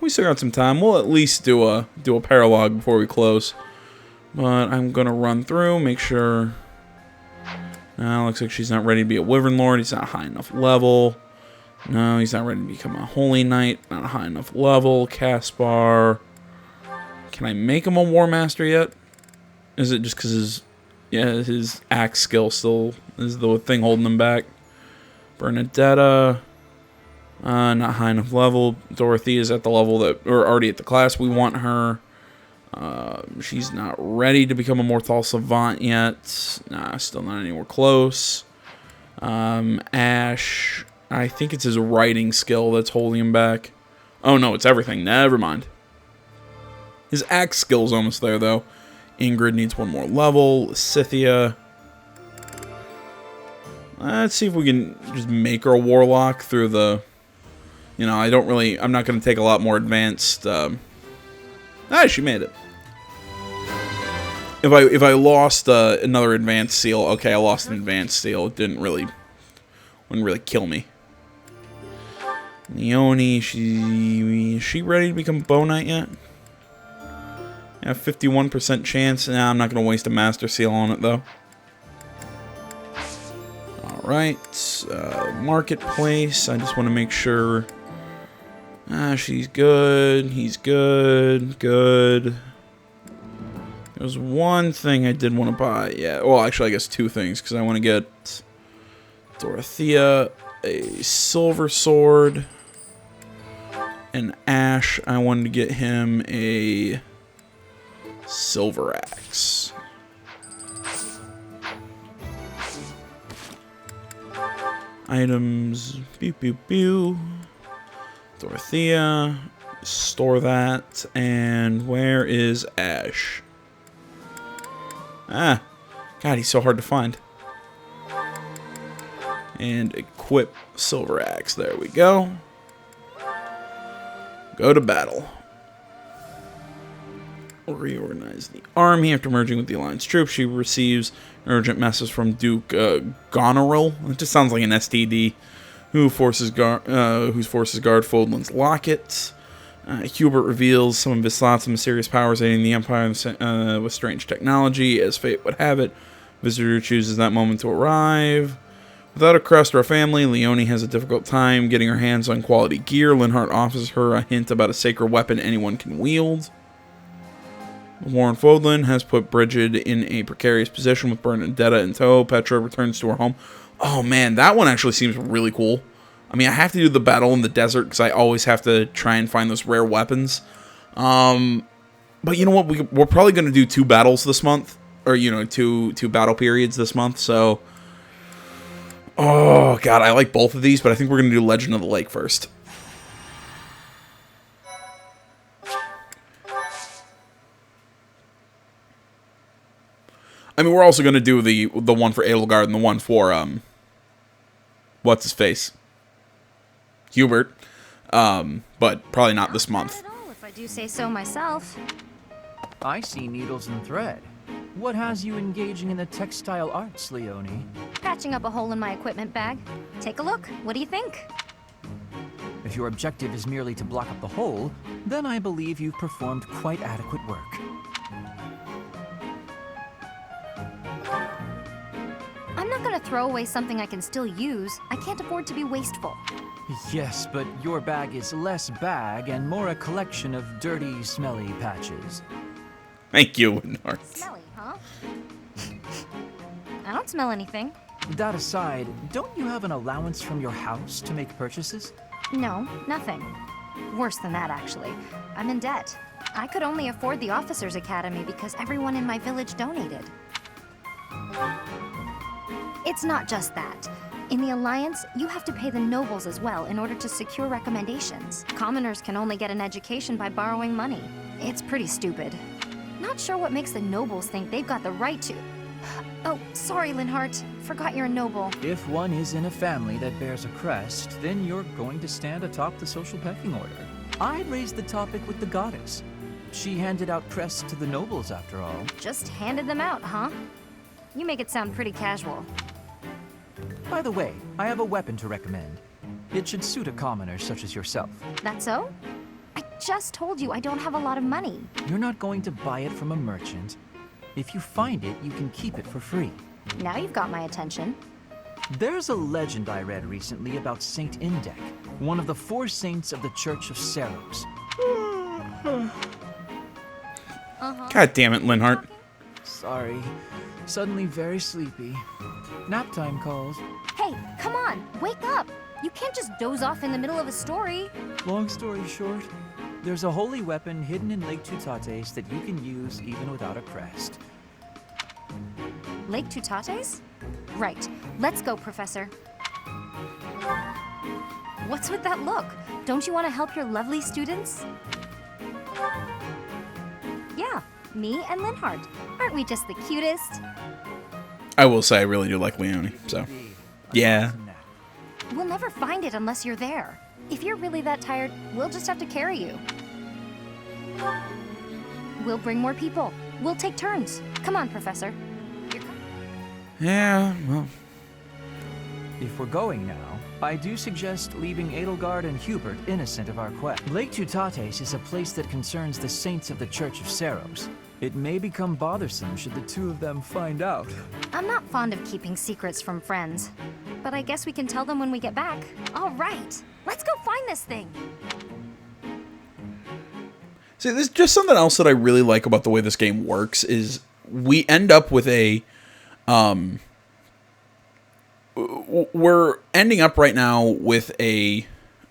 we still got some time. We'll at least do a paralog before we close. But I'm gonna run through, make sure. Looks like she's not ready to be a Wyvern Lord. He's not high enough level. No, he's not ready to become a Holy Knight. Not high enough level. Caspar. Can I make him a War Master yet? Is it just because his axe skill still is the thing holding him back? Bernadetta, not high enough level. Dorothy is at the level that, or already at the class we want her. She's not ready to become a Morthal Savant yet. Nah, still not anywhere close. Ash, I think it's his writing skill that's holding him back. Oh no, it's everything. Never mind. His axe skill's almost there though. Ingrid needs one more level. Scythia. Let's see if we can just make her a warlock through the... I'm not going to take a lot more advanced... she made it. If I lost another advanced seal, okay, I lost an advanced seal. It wouldn't really kill me. Leonie, is she ready to become a Bow Knight yet? Yeah, 51% chance. Nah, I'm not going to waste a Master Seal on it, though. Alright, Marketplace. I just want to make sure... she's good. He's good. Good. There's one thing I did want to buy. Yeah, well, actually, I guess two things, because I want to get Dorothea a Silver Sword. And Ash, I wanted to get him a... Silver Axe. Items. Pew pew pew. Dorothea. Store that. And where is Ash? God, he's so hard to find. And equip Silver Axe. There we go. Go to battle. Reorganize the army. After merging with the Alliance troops, she receives an urgent message from Duke Goneril. It just sounds like an STD. Whose forces guard Fodlan's locket. Hubert reveals some of his thoughts on mysterious powers aiding the Empire with strange technology. As fate would have it, visitor chooses that moment to arrive. Without a crest or a family, Leonie has a difficult time getting her hands on quality gear. Linhart offers her a hint about a sacred weapon anyone can wield. Warren Fodlan has put Bridget in a precarious position with Bernadetta in tow. Petra returns to her home. Oh man, that one actually seems really cool. I mean, I have to do the battle in the desert because I always have to try and find those rare weapons. But you know what? We're probably going to do 2 battles this month. Or, two battle periods this month. So, oh god, I like both of these, but I think we're going to do Legend of the Lake first. I mean, we're also going to do the one for Edelgard and the one for, what's his face? Hubert. But probably not this month. Not at all, if I do say so myself. I see needles and thread. What has you engaging in the textile arts, Leonie? Patching up a hole in my equipment bag. Take a look. What do you think? If your objective is merely to block up the hole, then I believe you've performed quite adequate work. I'm not gonna throw away something I can still use. I can't afford to be wasteful. Yes, but your bag is less bag and more a collection of dirty, smelly patches. Thank you, Linhardt. Smelly, huh? I don't smell anything. That aside, don't you have an allowance from your house to make purchases? No, nothing. Worse than that, actually. I'm in debt. I could only afford the Officers' Academy because everyone in my village donated. It's not just that. In the Alliance, you have to pay the nobles as well in order to secure recommendations. Commoners can only get an education by borrowing money. It's pretty stupid. Not sure what makes the nobles think they've got the right to... Oh, sorry, Linhardt. Forgot you're a noble. If one is in a family that bears a crest, then you're going to stand atop the social pecking order. I'd raise the topic with the goddess. She handed out crests to the nobles, after all. Just handed them out, huh? You make it sound pretty casual. By the way, I have a weapon to recommend. It should suit a commoner such as yourself. That so? I just told you I don't have a lot of money. You're not going to buy it from a merchant. If you find it, you can keep it for free. Now you've got my attention. There's a legend I read recently about Saint Indek, one of the 4 saints of the Church of Saros. God damn it, Linhardt. Sorry. Suddenly very sleepy. Nap time calls. Hey, come on, wake up! You can't just doze off in the middle of a story. Long story short, there's a holy weapon hidden in Lake Tutates that you can use even without a crest. Lake Tutates? Right. Let's go, Professor. What's with that look? Don't you want to help your lovely students? Yeah, me and Linhardt. Aren't we just the cutest? I will say I really do like Leone, so... Yeah. We'll never find it unless you're there. If you're really that tired, we'll just have to carry you. We'll bring more people. We'll take turns. Come on, Professor. Yeah, well... If we're going now, I do suggest leaving Edelgard and Hubert innocent of our quest. Lake Tutates is a place that concerns the saints of the Church of Saros. It may become bothersome should the two of them find out. I'm not fond of keeping secrets from friends, but I guess we can tell them when we get back. All right, let's go find this thing. See, there's just something else that I really like about the way this game works is we end up with a... we're ending up right now with a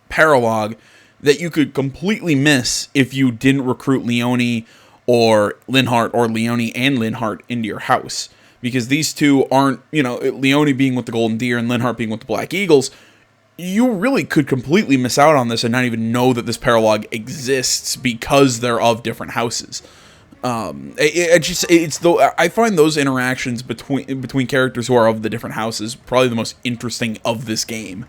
paralogue that you could completely miss if you didn't recruit Leone or Linhardt or Leone and Linhardt into your house. Because these two aren't, you know, Leone being with the Golden Deer and Linhardt being with the Black Eagles, you really could completely miss out on this and not even know that this paralogue exists because they're of different houses. I find those interactions between characters who are of the different houses probably the most interesting of this game.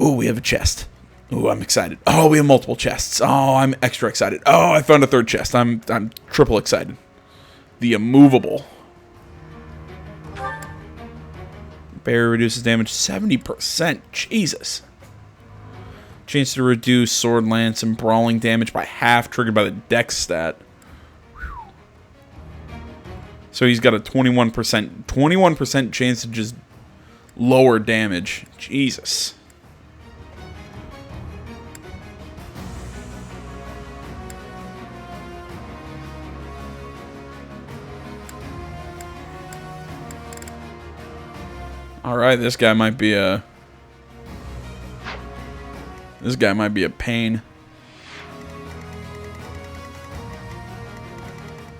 Ooh, we have a chest. Ooh, I'm excited. Oh, we have multiple chests. Oh, I'm extra excited. Oh, I found a 3rd chest. I'm triple excited. The Immovable. Barrier reduces damage 70%. Jesus. Chance to reduce sword, lance, and brawling damage by half, triggered by the dex stat. Whew. So he's got a 21% chance to just lower damage. Jesus. Alright, this guy might be a... This guy might be a pain.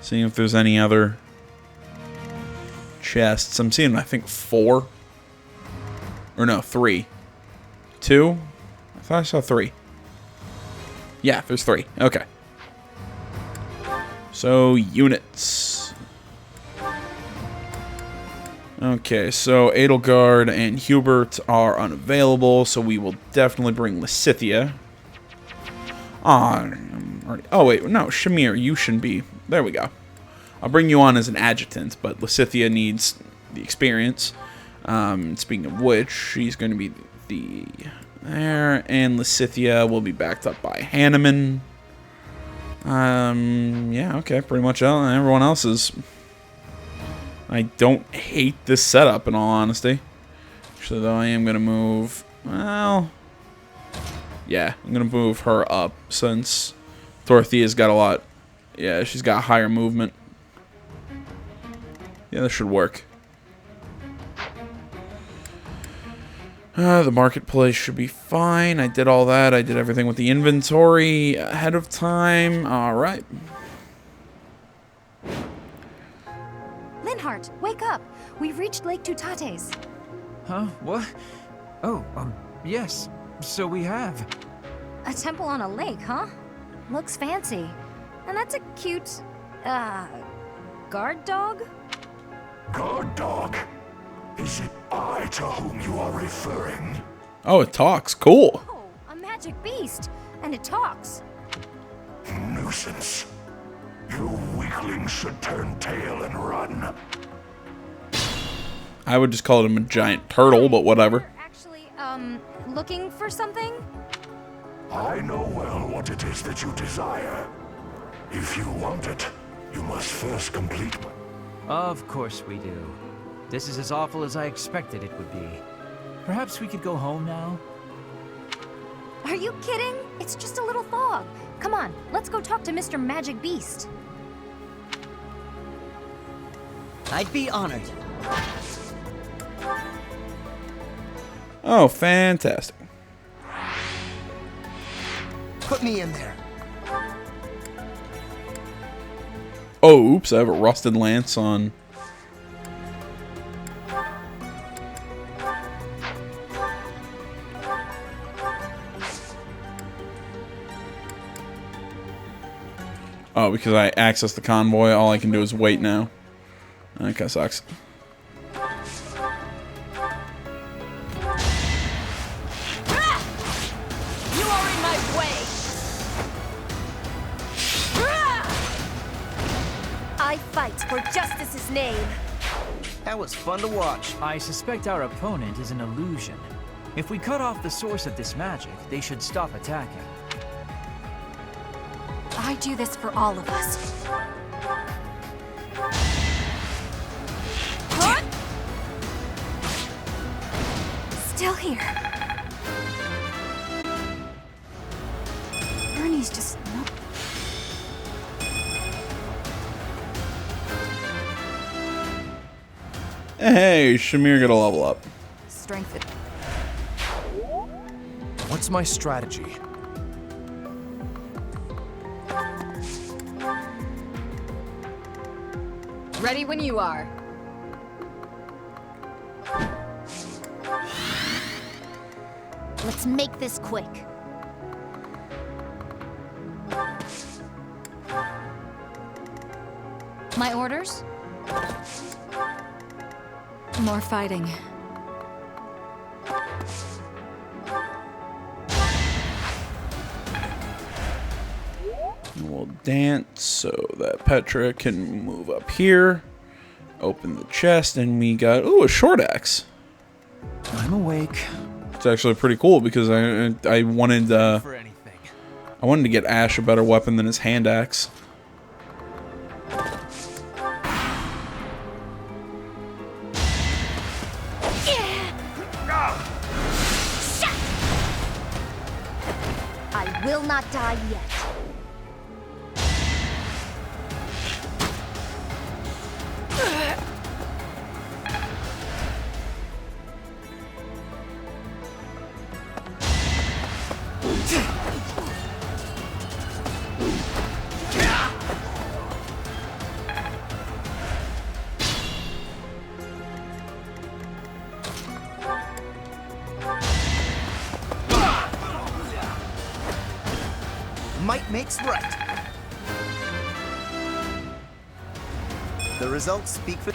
Seeing if there's any other chests. I'm seeing, I think, 4. Or no, 3. 2? I thought I saw 3. Yeah, there's 3. Okay. So, units. Okay, so Edelgard and Hubert are unavailable, so we will definitely bring Lysithea. Oh, wait, no, Shamir, you shouldn't be. There we go. I'll bring you on as an adjutant, but Lysithea needs the experience. Speaking of which, she's going to be the There, and Lysithea will be backed up by Hanneman. Yeah, okay, pretty much everyone else is... I don't hate this setup, in all honesty. Actually, though, I am going to move... Well... Yeah, I'm going to move her up, since Dorothea's got a lot... Yeah, she's got higher movement. Yeah, this should work. The marketplace should be fine. I did all that. I did everything with the inventory ahead of time. Alright. Linhardt, wake up! We've reached Lake Tutates. Huh? What? Oh, yes. So we have. A temple on a lake, huh? Looks fancy. And that's a cute, guard dog? Guard dog? Is it I to whom you are referring? Oh, it talks. Cool. Oh, a magic beast. And it talks. Nuisance. You weaklings should turn tail and run. I would just call him a giant turtle, but whatever. Actually, looking for something? I know well what it is that you desire. If you want it, you must first complete... Of course we do. This is as awful as I expected it would be. Perhaps we could go home now? Are you kidding? It's just a little fog. Come on, let's go talk to Mr. Magic Beast. I'd be honored. Oh, fantastic. Put me in there. Oh, oops, I have a rusted lance on. Oh, because I accessed the convoy, all I can do is wait now. That kinda sucks. You are in my way! I fight for justice's name. That was fun to watch. I suspect our opponent is an illusion. If we cut off the source of this magic, they should stop attacking. I do this for all of us. Huh? Still here. Ernie's just not... Hey, Shamir got a level up. Strength. What's my strategy? Ready when you are. Let's make this quick. My orders? More fighting. We'll dance so that Petra can move up here. Open the chest, and we got, ooh, a short axe. I'm awake. It's actually pretty cool because I wanted I wanted to get Ash a better weapon than his hand axe. I will not die yet. Might makes right. The results speak for...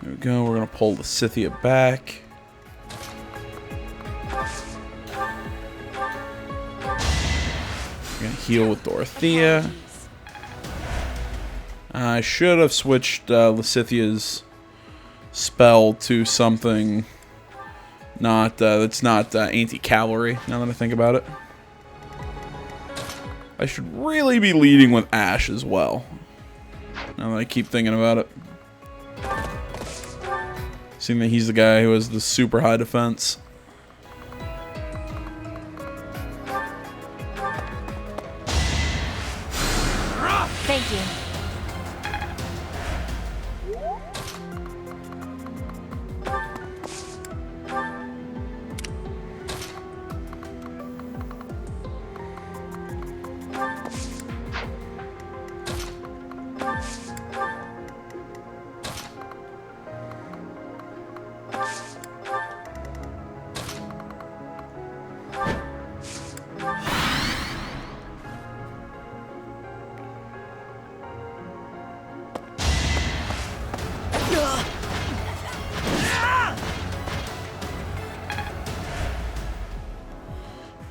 There we go, we're gonna pull the Scythia back. We're gonna heal with Dorothea. I should have switched Lysithia's spell to something That's not anti-cavalry, now that I think about it. I should really be leading with Ash as well, now that I keep thinking about it. Seeing that he's the guy who has the super high defense. Thank you.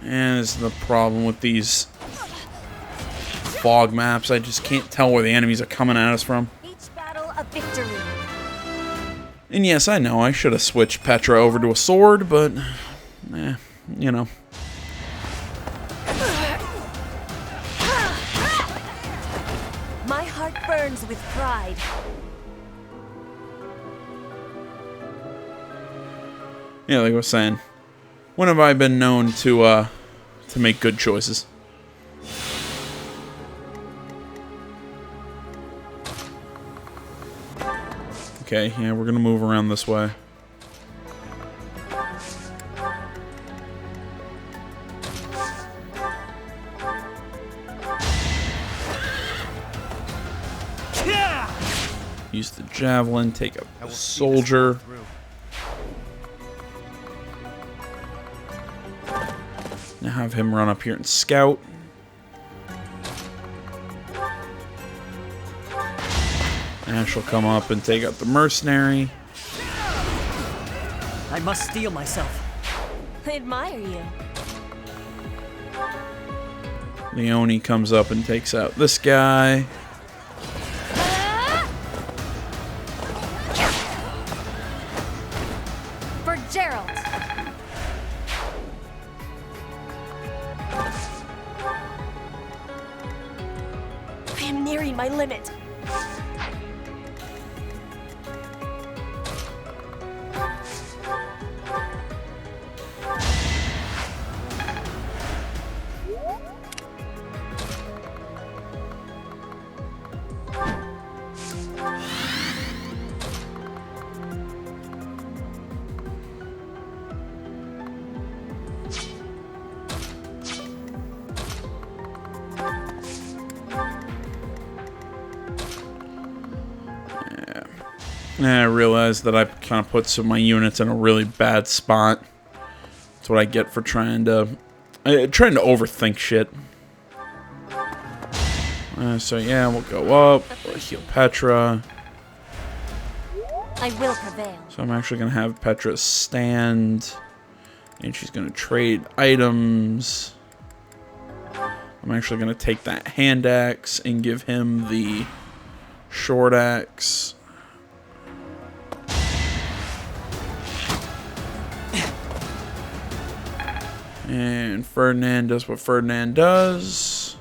And this is the problem with these fog maps. I just can't tell where the enemies are coming at us from. Each battle a victory. And yes, I know I should have switched Petra over to a sword, but you know. My heart burns with pride. Yeah, like I was saying, when have I been known to make good choices? Okay, yeah, we're gonna move around this way. Use the javelin, take out the soldier. Now have him run up here and scout. Ash will come up and take out the mercenary. I must steel myself. I admire you. Leone comes up and takes out this guy. For Gerald. I am nearing my limit. I realized that I kind of put some of my units in a really bad spot. That's what I get for trying to overthink shit. So yeah, we'll go up. We'll heal Petra. I will prevail. So I'm actually gonna have Petra stand, and she's gonna trade items. I'm actually gonna take that hand axe and give him the short axe. And Ferdinand does what Ferdinand does.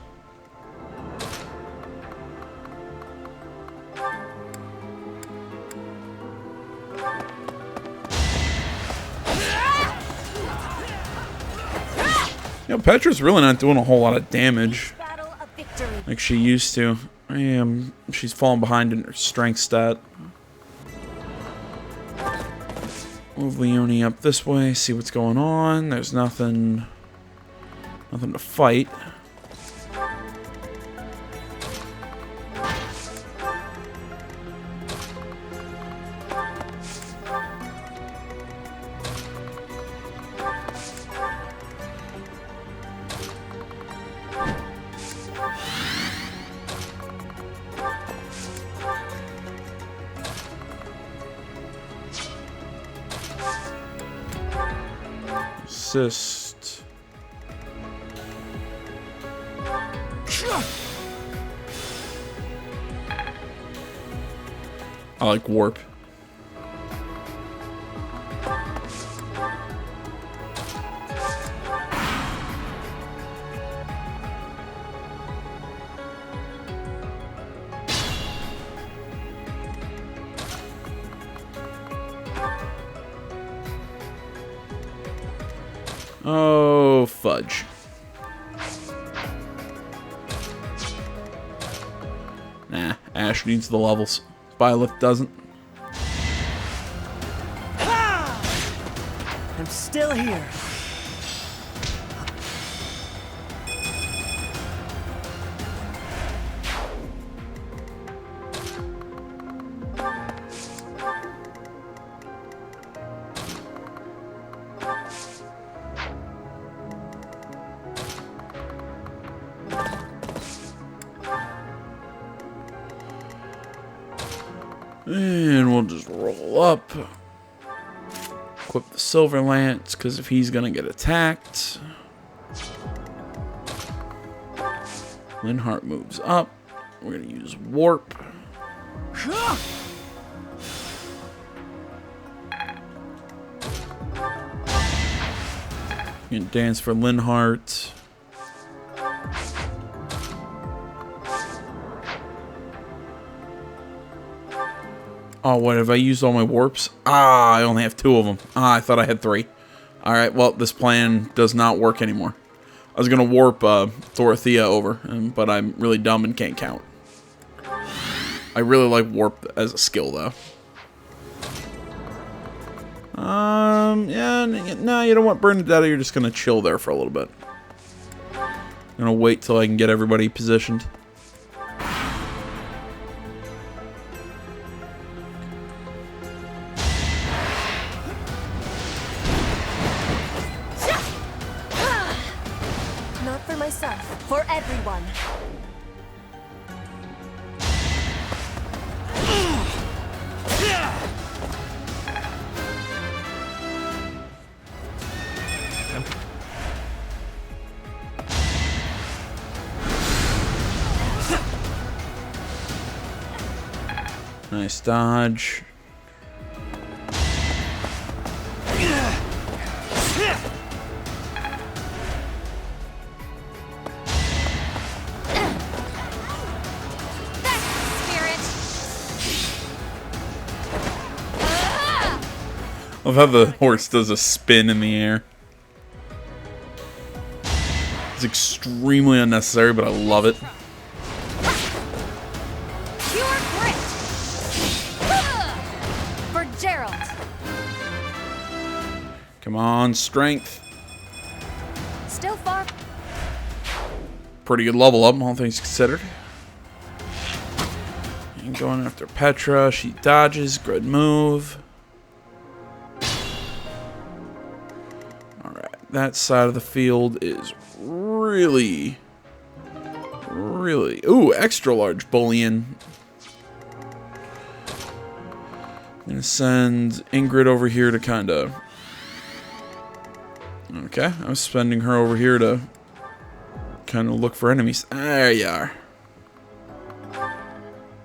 You know, Petra's really not doing a whole lot of damage like she used to. She's falling behind in her strength stat. Move Leone up this way, see what's going on. There's nothing to fight. Assist. I like warp. Oh, fudge. Nah, Ash needs the levels. Violet doesn't. I'm still here. And we'll just roll up. Equip the Silver Lance, because if he's going to get attacked. Linhardt moves up. We're going to use Warp. You can dance for Linhardt. Oh, what, have I used all my warps? Ah, I only have 2 of them. Ah, I thought I had 3. Alright, well, this plan does not work anymore. I was going to warp Dorothea over, but I'm really dumb and can't count. I really like warp as a skill, though. Yeah, no, you don't want Bernadetta. You're just going to chill there for a little bit. I'm going to wait till I can get everybody positioned. Not for myself, for everyone. Nice dodge. I love how the horse does a spin in the air. It's extremely unnecessary, but I love it. For Gerald. Come on, strength. Still far. Pretty good level up, all things considered. And going after Petra, she dodges, good move. Alright, that side of the field is really... Ooh, extra large bullion. I'm gonna send Ingrid over here to kind of... Okay, I'm sending her over here to kind of look for enemies. There you are.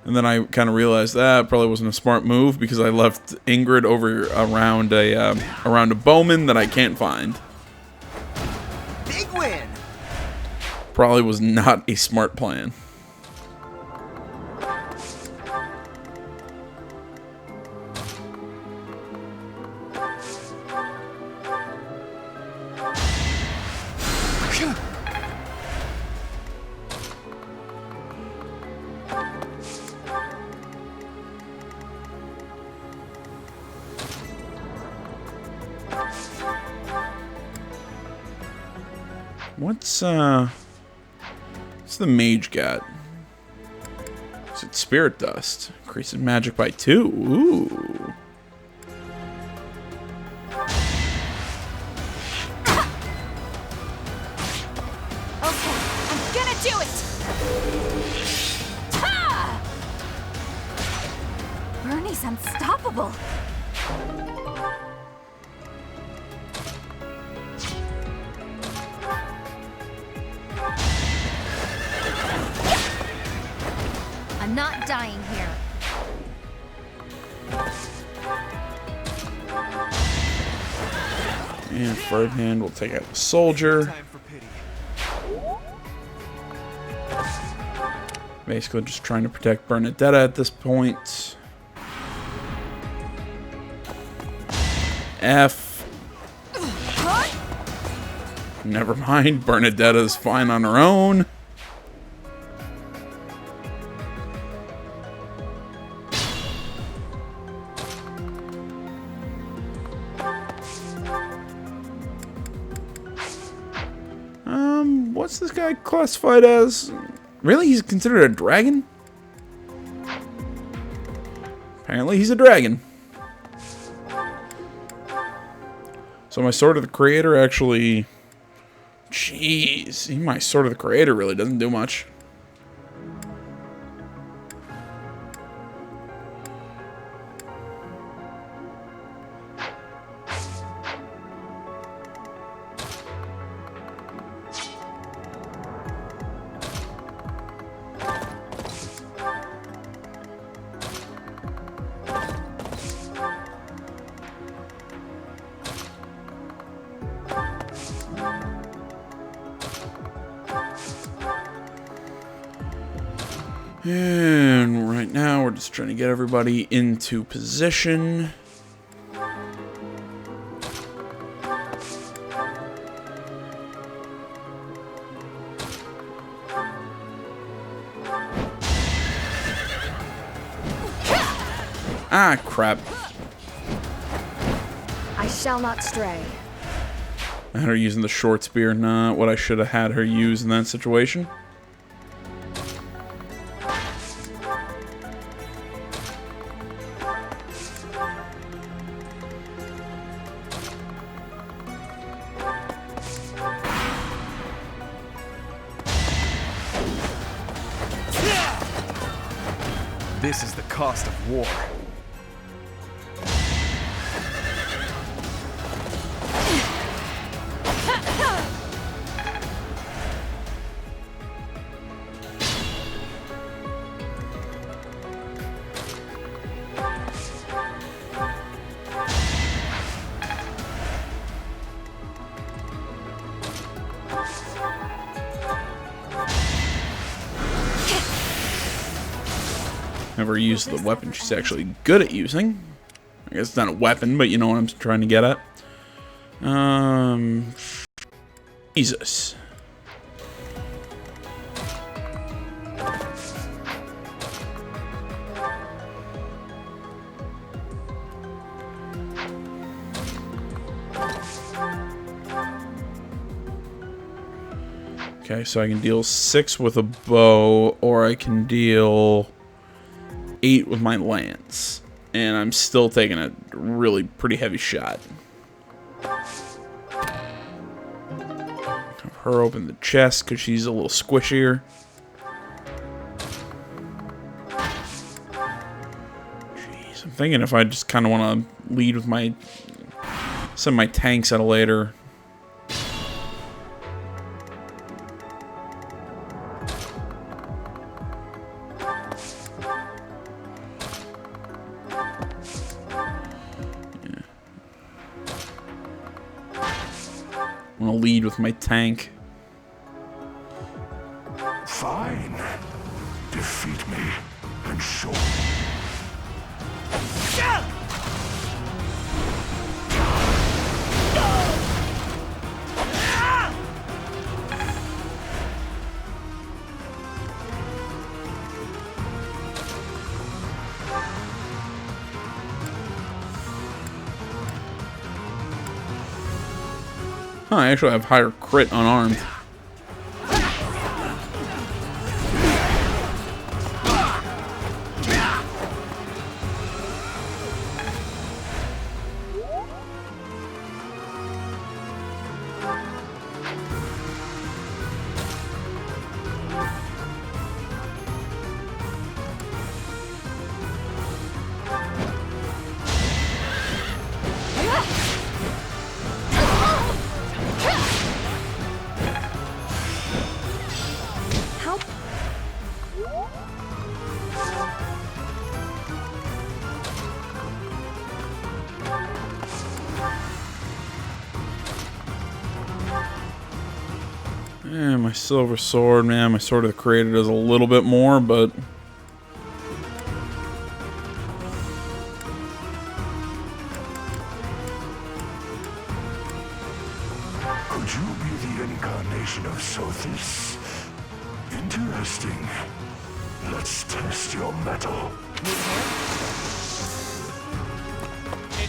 And then I kind of realized that probably wasn't a smart move because I left Ingrid over around a bowman that I can't find. Big win. Probably was not a smart plan. What's the mage got? Is it Spirit Dust? Increases magic by 2. Ooh. Okay, I'm gonna do it! Ha! Bernie's unstoppable. I'm not dying here. And Ferdinand will take out the soldier. Basically just trying to protect Bernadetta at this point. F. Never mind, Bernadetta's fine on her own. What's this guy classified as? Really? He's considered a dragon? Apparently he's a dragon. So my Sword of the Creator actually... Jeez, my Sword of the Creator really doesn't do much. And right now we're just trying to get everybody into position. Ah, crap. I shall not stray. I had her using the short spear, not what I should have had her use in that situation. This is the cost of war. Never used the weapon she's actually good at using. I guess it's not a weapon, but you know what I'm trying to get at. Jesus. Okay, so I can deal 6 with a bow, or I can deal 8 with my lance. And I'm still taking a really pretty heavy shot. Have her open the chest because she's a little squishier. Jeez, I'm thinking if I just kind of want to lead with my... send my tanks at a later... I'm gonna lead with my tank. Fine. Defeat me and show. Huh, I actually have higher crit unarmed. Yeah, my silver sword, man. My Sword of the Creator does a little bit more, but... Could you be the incarnation of Sothis? Interesting. Let's test your mettle.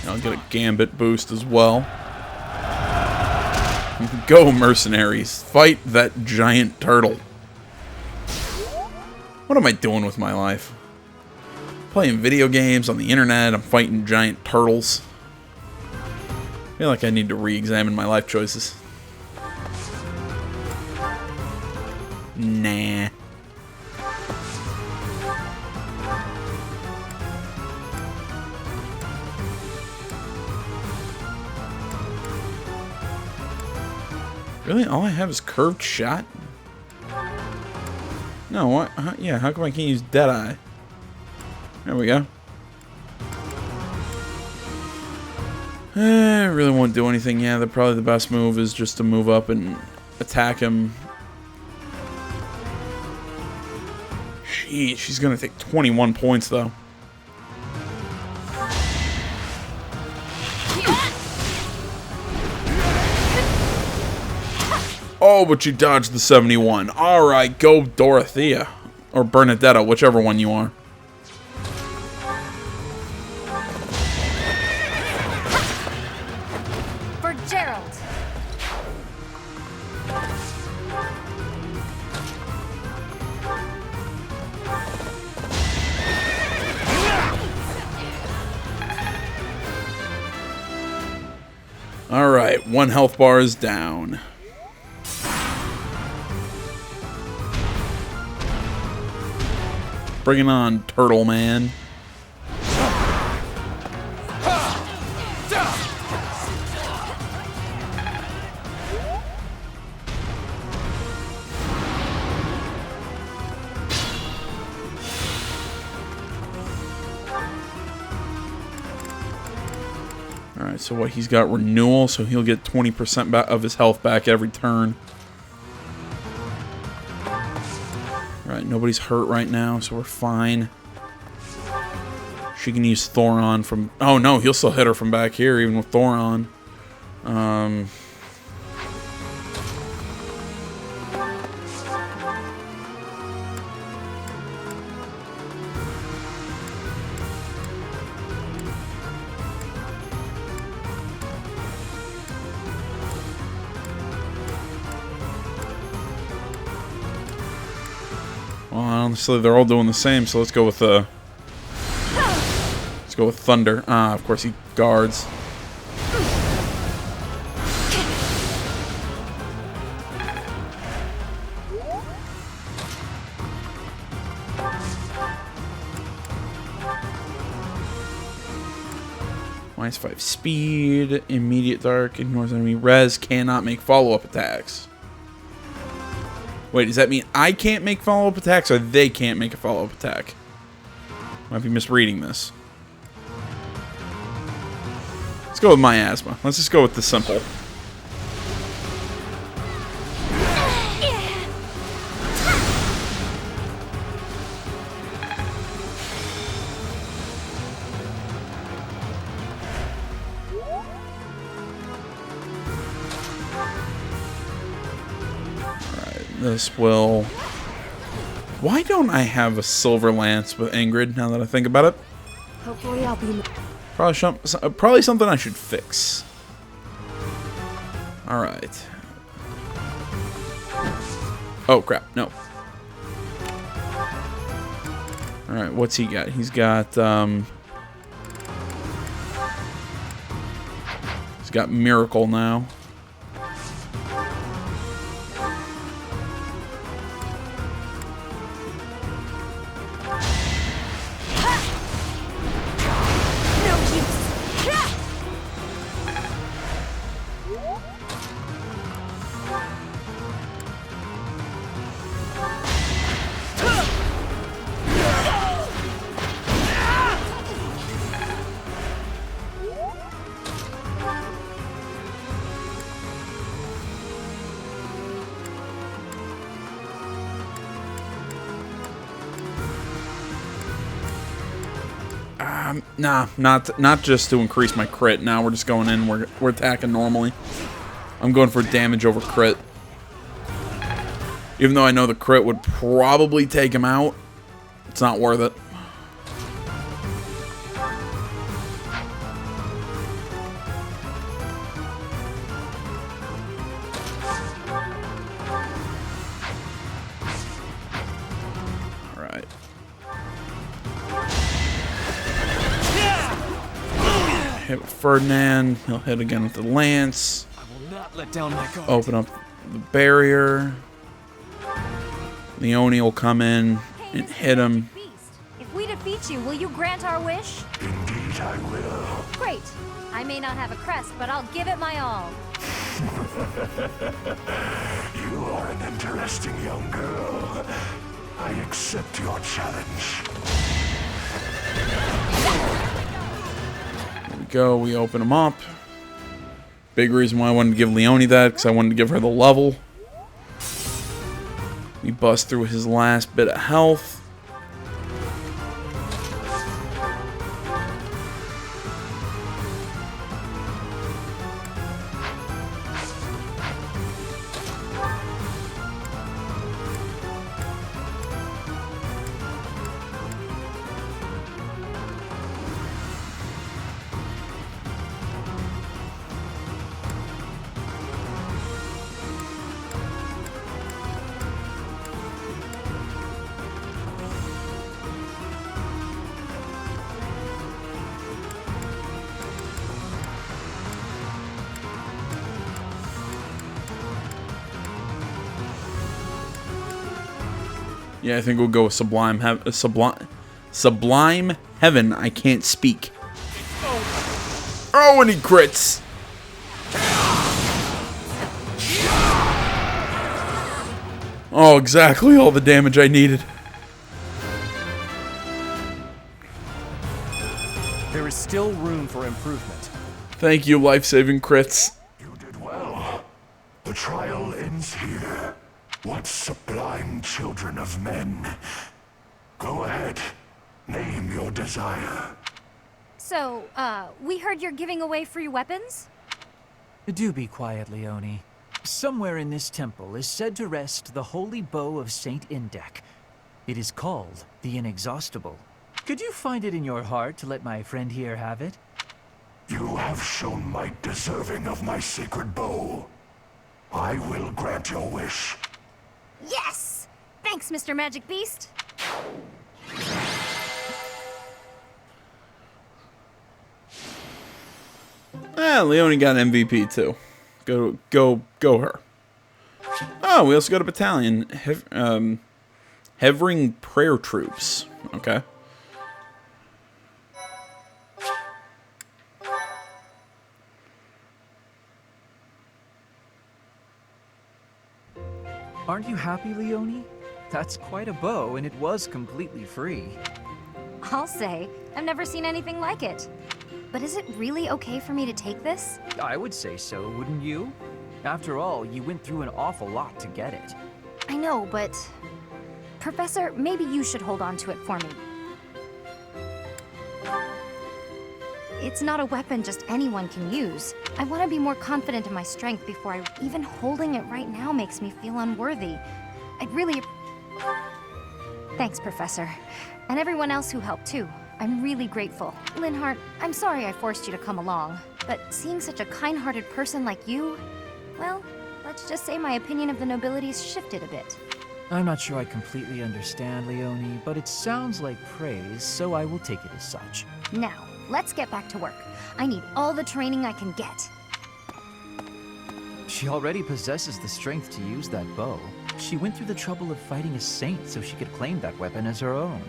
I'll get a Gambit boost as well. Go, mercenaries. Fight that giant turtle. What am I doing with my life? Playing video games on the internet. I'm fighting giant turtles. I feel like I need to re-examine my life choices. Nah. Really? All I have is curved shot? No, what? Yeah, how come I can't use Deadeye? There we go. I really won't do anything. Yeah, probably the best move is just to move up and attack him. Jeez, she's gonna take 21 points though. Oh, but you dodged the 71. Alright, go Dorothea. Or Bernadetta, whichever one you are. For Gerald. Alright, 1 health bar is down. Bring it on, Turtle Man. Alright, so what, he's got renewal, so he'll get 20% back of his health back every turn. Alright, nobody's hurt right now, so we're fine. She can use Thoron from... Oh no, he'll still hit her from back here, even with Thoron. Well, honestly, they're all doing the same, so let's go with Thunder. Ah, of course he guards. -5 speed, immediate dark, ignores enemy res, cannot make follow-up attacks. Wait, does that mean I can't make follow-up attacks, or they can't make a follow-up attack? Might be misreading this. Let's go with miasma. Let's just go with the simple. This will... Why don't I have a silver lance with Ingrid, now that I think about it? Hopefully I'll be... Probably something I should fix. Alright. Oh, crap. No. Alright, what's he got? He's got, he's got Miracle now. Nah, not just to increase my crit. Now we're just going in. We're attacking normally. I'm going for damage over crit. Even though I know the crit would probably take him out, it's not worth it. Alright. Hit with Ferdinand. He'll hit again with the lance. I will not let down my guard. Open up the barrier. Leone will come in and hit him. If we defeat you, will you grant our wish? Indeed I will. Great. I may not have a crest, but I'll give it my all. You are an interesting young girl. I accept your challenge. There we go. We open him up. Big reason why I wanted to give Leone that, because I wanted to give her the level. We bust through his last bit of health. Yeah, I think we'll go with Sublime Heaven. I can't speak. Oh, and he crits. Oh, exactly all the damage I needed. There is still room for improvement. Thank you, life-saving crits. You did well. The trial ends here. What sublime children of men. Go ahead. Name your desire. So, we heard you're giving away free weapons? Do be quiet, Leone. Somewhere in this temple is said to rest the holy bow of Saint Indek. It is called the Inexhaustible. Could you find it in your heart to let my friend here have it? You have shown might deserving of my sacred bow. I will grant your wish. Yes! Thanks, Mr. Magic Beast. Leone got an MVP too. Go her. Oh, we also got a battalion. Hevering Prayer Troops. Okay. Aren't you happy, Leone? That's quite a bow, and it was completely free. I'll say, I've never seen anything like it. But is it really okay for me to take this? I would say so, wouldn't you? After all, you went through an awful lot to get it. I know, but... Professor, maybe you should hold on to it for me. It's not a weapon just anyone can use. I want to be more confident in my strength before I... Even holding it right now makes me feel unworthy. I'd really... Thanks, Professor. And everyone else who helped, too. I'm really grateful. Linhardt, I'm sorry I forced you to come along, but seeing such a kind-hearted person like you... Well, let's just say my opinion of the nobility's shifted a bit. I'm not sure I completely understand, Leone, but it sounds like praise, so I will take it as such. Now, let's get back to work. I need all the training I can get. She already possesses the strength to use that bow. She went through the trouble of fighting a saint so she could claim that weapon as her own.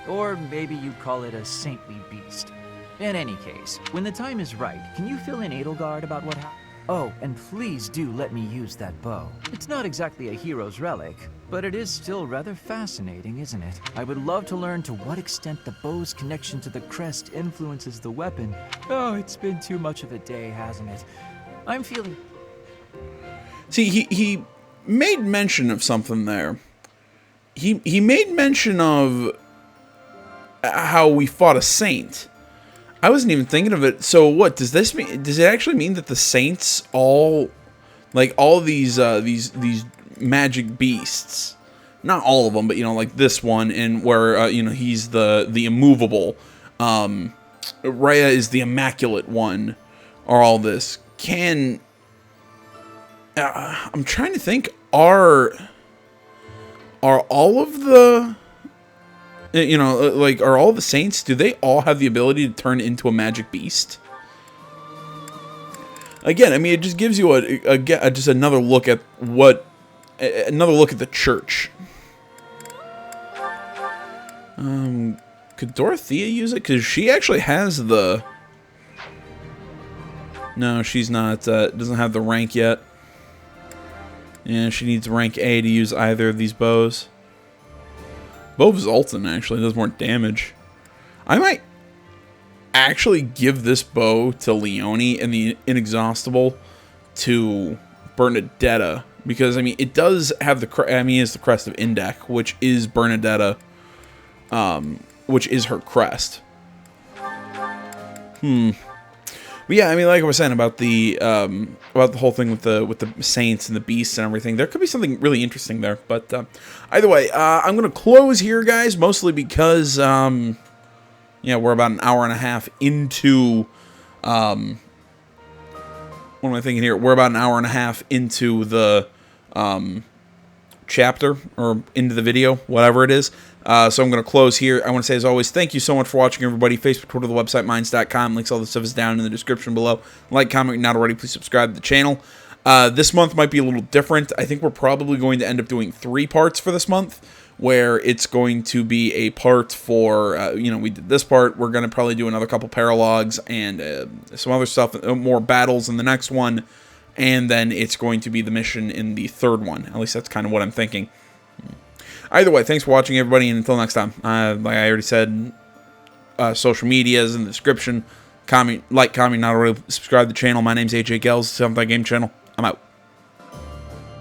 Or maybe you'd call it a saintly beast. In any case, when the time is right, can you fill in Edelgard about what happened? Oh, and please do let me use that bow. It's not exactly a hero's relic, but it is still rather fascinating, isn't it? I would love to learn to what extent the bow's connection to the crest influences the weapon. Oh, it's been too much of a day, hasn't it? I'm feeling... See, he made mention of something there. He made mention of how we fought a saint. I wasn't even thinking of it. So what does this mean? Does it actually mean that the saints all, like all these magic beasts, not all of them, but you know, like this one, and where you know, he's the immovable, Rhea is the immaculate one, or all this can. I'm trying to think. Are all of the, you know, like, are all the saints, do they all have the ability to turn into a magic beast? Again, I mean, it just gives you just another look at the church. Could Dorothea use it? Because she actually has the... No, she's not, doesn't have the rank yet. Yeah, she needs rank A to use either of these bows. Bow Zoltan actually does more damage. I might actually give this bow to Leone and the Inexhaustible to Bernadetta, because I mean it does have it's the crest of Indek, which is Bernadetta, which is her crest. But yeah, I mean, like I was saying about the whole thing with the saints and the beasts and everything, there could be something really interesting there. But either way, I'm gonna close here, guys, mostly because yeah, we're about an hour and a half into what am I thinking here? We're about an hour and a half into the chapter, or into the video, whatever it is. So I'm going to close here. I want to say, as always, thank you so much for watching, everybody. Facebook, Twitter, the website, minds.com. Links, all this stuff is down in the description below. Like, comment, if not already, please subscribe to the channel. This month might be a little different. I think we're probably going to end up doing 3 parts for this month, where it's going to be a part for, you know, we did this part. We're going to probably do another couple paralogs and some other stuff, more battles in the next one. And then it's going to be the mission in the 3rd one. At least that's kind of what I'm thinking. Either way, thanks for watching, everybody, and until next time. Like I already said, social media is in the description. Comment, not already, subscribe to the channel. My name's AJ Gels, 7th Game Channel. I'm out.